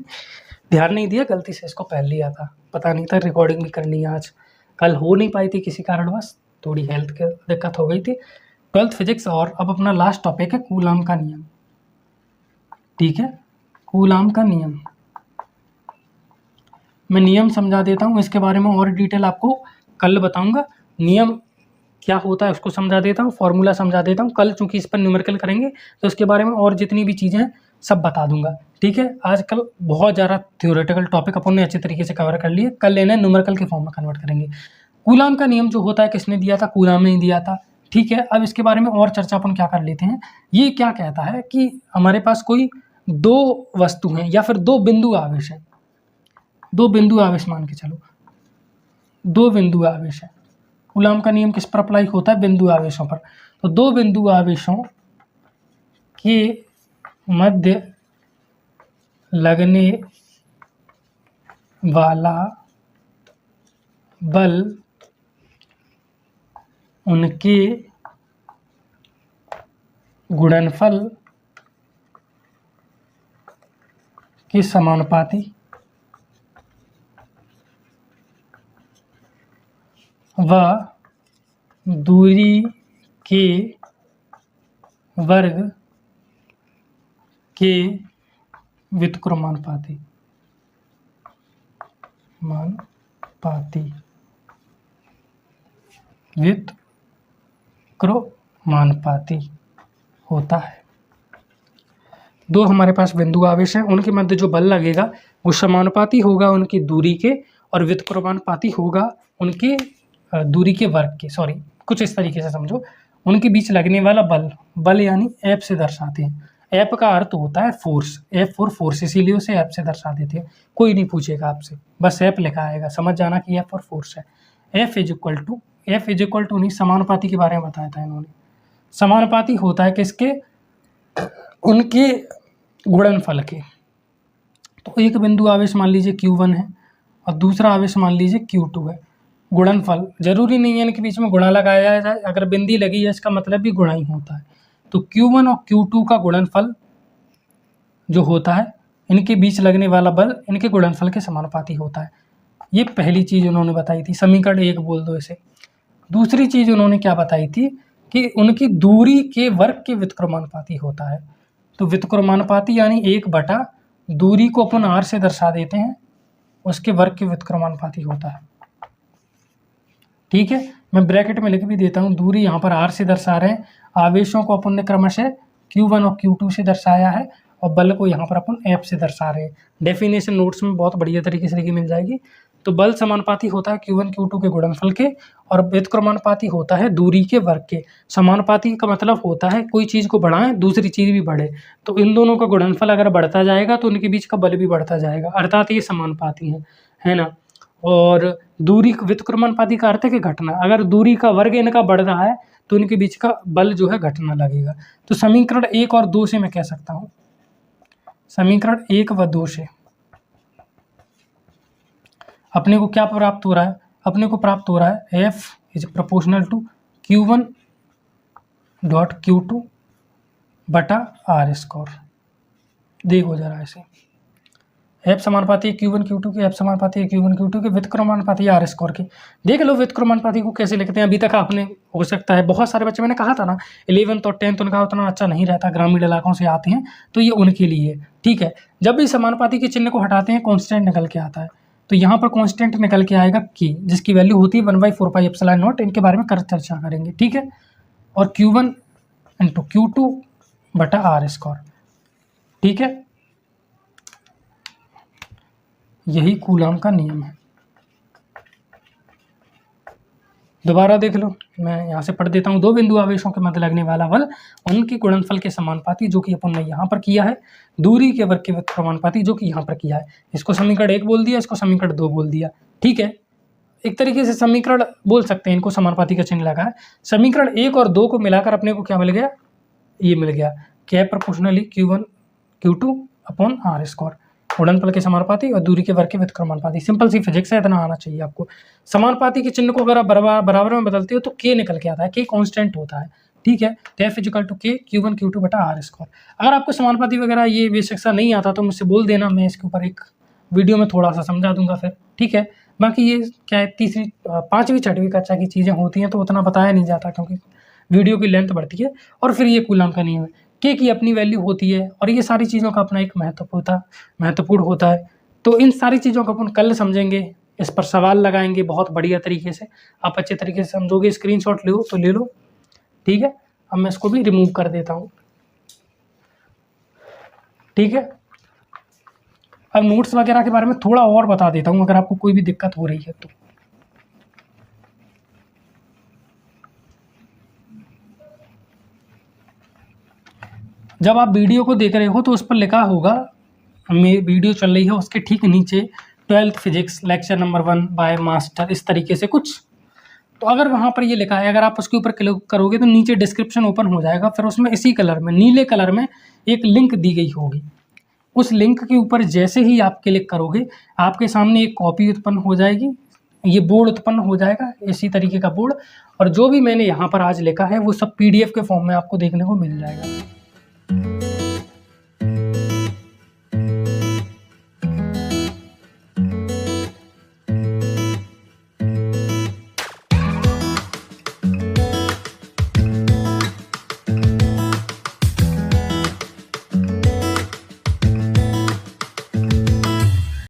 ध्यान नहीं दिया, गलती से इसको पहन लिया था, पता नहीं था रिकॉर्डिंग भी करनी है आज, कल हो नहीं पाई थी किसी कारणवश, थोड़ी हेल्थ की दिक्कत हो गई थी। 12th physics. और अब अपना लास्ट टॉपिक है कूलाम का नियम, ठीक है? कूलाम का नियम मैं नियम समझा देता हूँ, इसके बारे में और डिटेल आपको कल बताऊँगा। नियम क्या होता है उसको समझा देता हूँ, फॉर्मूला समझा देता हूँ। कल चूँकि इस पर न्यूमेरिकल करेंगे तो उसके बारे में और जितनी भी चीज़ें हैं सब बता दूंगा, ठीक है? आजकल बहुत ज़्यादा थ्योरेटिकल टॉपिक अपन ने अच्छे तरीके से कवर कर लिए, कल इन्हें न्यूमेरिकल के फॉर्म में कन्वर्ट करेंगे। कूलाम का नियम जो होता है किसने दिया था? कूलाम ने दिया था, ठीक है? अब इसके बारे में और चर्चा अपन क्या कर लेते हैं। ये क्या कहता है कि हमारे पास कोई दो वस्तु हैं या फिर दो बिंदु आवेश है, दो बिंदु आवेश मान के चलो, दो बिंदु आवेश है। कूलाम का नियम किस पर अप्लाई होता है? बिंदु आवेशों पर। तो दो बिंदु आवेशों के मध्य लगने वाला बल उनके गुणनफल के समानुपाती व दूरी के वर्ग के व्युत्क्रमानुपाती व्युत्क्रमानुपाती होता है। दो हमारे पास बिंदु आवेश हैं, उनके मध्य जो बल लगेगा वो समानुपाती होगा उनकी दूरी के, और व्युत्क्रमानुपाती होगा उनके दूरी के वर्ग के। सॉरी, कुछ इस तरीके से समझो, उनके बीच लगने वाला बल यानी एफ से दर्शाते हैं। एफ का अर्थ होता है फोर्स, एफ फॉर फोर्स, इसीलिए उसे एफ से दर्शा देते हैं। कोई नहीं पूछेगा आपसे, बस एफ लिखा आएगा, समझ जाना कि एफ फॉर फोर्स है। एफ इज इक्वल टू नहीं, समानुपाती के बारे में बताया था इन्होंने। समानुपाती होता है किसके? उनके गुणनफल के। तो एक बिंदु आवेश मान लीजिए Q1 है और दूसरा आवेश मान लीजिए Q2 है। गुणनफल जरूरी नहीं है इनके बीच में गुणा लगाया जाए, अगर बिंदी लगी है इसका मतलब भी गुणा ही होता है। तो Q1 और Q2 का गुणनफल जो होता है, इनके बीच लगने वाला बल इनके गुणनफल के समानुपाती होता है। ये पहली चीज़ उन्होंने बताई थी, समीकरण 1 बोल दो इसे। दूसरी चीज़ उन्होंने क्या बताई थी कि उनकी दूरी के वर्ग के व्युत्क्रमानुपाती होता है। तो व्युत्क्रमानुपाती यानी 1 दूरी को अपन r से दर्शा देते हैं, उसके वर्ग के व्युत्क्रमानुपाती होता है। ठीक है, मैं ब्रैकेट में लिख भी देता हूँ। दूरी यहाँ पर r से दर्शा रहे हैं, आवेशों को अपन ने क्रमशः Q1 और Q2 से दर्शाया है, और बल को यहाँ पर अपन F से दर्शा रहे हैं। डेफिनेशन नोट्स में बहुत बढ़िया तरीके से लिखी मिल जाएगी। तो बल समानुपाती होता है Q1 Q2 के गुणनफल के, और व्युत्क्रमानुपाती होता है दूरी के वर्ग के। समानुपाती का मतलब होता है कोई चीज़ को बढ़ाएं दूसरी चीज़ भी बढ़े, तो इन दोनों का गुणनफल अगर बढ़ता जाएगा तो उनके बीच का बल भी बढ़ता जाएगा, अर्थात ये समानुपाती है ना। और दूरी व्युत्क्रमानुपाती का अर्थ है कि घटना, अगर दूरी का वर्ग इनका बढ़ रहा है तो इनके बीच का बल जो है घटना लगेगा। तो समीकरण 1 और 2 से मैं कह सकता हूँ, समीकरण 1 व 2 से अपने को क्या प्राप्त हो रहा है? अपने को प्राप्त हो रहा है F is proportional to Q1 dot Q2 बटा R स्क्वायर। देखो जरा ऐसे, F समानुपाती है Q1 Q2 के, F समानुपाती है Q1 Q2 के, व्युत्क्रमानुपाती है R स्क्वायर के। देख लो व्युत्क्रमानुपाती को कैसे लिखते हैं। अभी तक आपने, हो सकता है बहुत सारे बच्चे, मैंने कहा था ना 11th और 10th उनका उतना अच्छा नहीं रहता, ग्रामीण इलाकों से आते हैं, तो ये उनके लिए ठीक है। जब भी समानुपाती के चिन्ह को हटाते हैं कांस्टेंट निकल के आता है, तो यहाँ पर कांस्टेंट निकल के आएगा K, जिसकी वैल्यू होती है 1/4πε0। इनके बारे में कर चर्चा करेंगे, ठीक है। और Q1 इंटू Q2 बटा R स्क्वायर, ठीक है। यही कूलॉम का नियम है। दोबारा देख लो, मैं यहाँ से पढ़ देता हूँ। दो बिंदु आवेशों के मध्य लगने वाला बल उनके गुणनफल के समानुपाती, जो कि अपन ने यहाँ पर किया है, दूरी के वर्ग के व्युत्क्रमानुपाती, जो कि यहाँ पर किया है। इसको समीकरण 1 बोल दिया, इसको समीकरण 2 बोल दिया, ठीक है। एक तरीके से समीकरण बोल सकते हैं, इनको समानुपाती का चिन्ह लगा है। समीकरण 1 और 2 को मिलाकर अपने को क्या मिल गया? ये मिल गया क्या? Proportionally Q1 Q2 upon R square, गुणनफल के समानुपाती और दूरी के वर्ग के व्युत्क्रमानुपाती। सिंपल सी फिजिक्स है, इतना आना चाहिए आपको। समानुपाती के चिन्ह को अगर आप बराबर में बदलते हो तो K निकल के आता है, K कांस्टेंट होता है, ठीक है। तो F equal to K Q1 Q2 बटा R स्क्वायर। अगर आपको समानुपाती वगैरह ये बेसिक सा नहीं आता तो मुझसे बोल देना, मैं इसके ऊपर एक वीडियो में थोड़ा सा समझा दूंगा फिर, ठीक है। बाकी ये क्या है, 3वीं 5वीं 6वीं कक्षा की चीज़ें होती हैं तो उतना बताया नहीं जाता, क्योंकि वीडियो की लेंथ बढ़ती है। और फिर ये कूलॉम का नियम है, K की अपनी वैल्यू होती है, और ये सारी चीज़ों का अपना एक महत्वपूर्ण होता है। तो इन सारी चीज़ों को अपन कल समझेंगे, इस पर सवाल लगाएंगे बहुत बढ़िया तरीके से, आप अच्छे तरीके से समझोगे। स्क्रीनशॉट लो तो ले लो, ठीक है। अब मैं इसको भी रिमूव कर देता हूँ, ठीक है। अब नोट्स वगैरह के बारे में थोड़ा और बता देता हूँ, अगर आपको कोई भी दिक्कत हो रही है तो। जब आप वीडियो को देख रहे हो तो उस पर लिखा होगा, वीडियो चल रही है उसके ठीक नीचे 12th physics lecture number 1 by master, इस तरीके से कुछ। तो अगर वहाँ पर ये लिखा है, अगर आप उसके ऊपर क्लिक करोगे तो नीचे डिस्क्रिप्शन ओपन हो जाएगा, फिर उसमें इसी कलर में, नीले कलर में एक लिंक दी गई होगी। उस लिंक के ऊपर जैसे ही आप क्लिक करोगे, आपके सामने एक कॉपी उत्पन्न हो जाएगी ये बोर्ड उत्पन्न हो जाएगा, इसी तरीके का बोर्ड। और जो भी मैंने यहाँ पर आज लिखा है वो सब PDF के फॉर्म में आपको देखने को मिल जाएगा।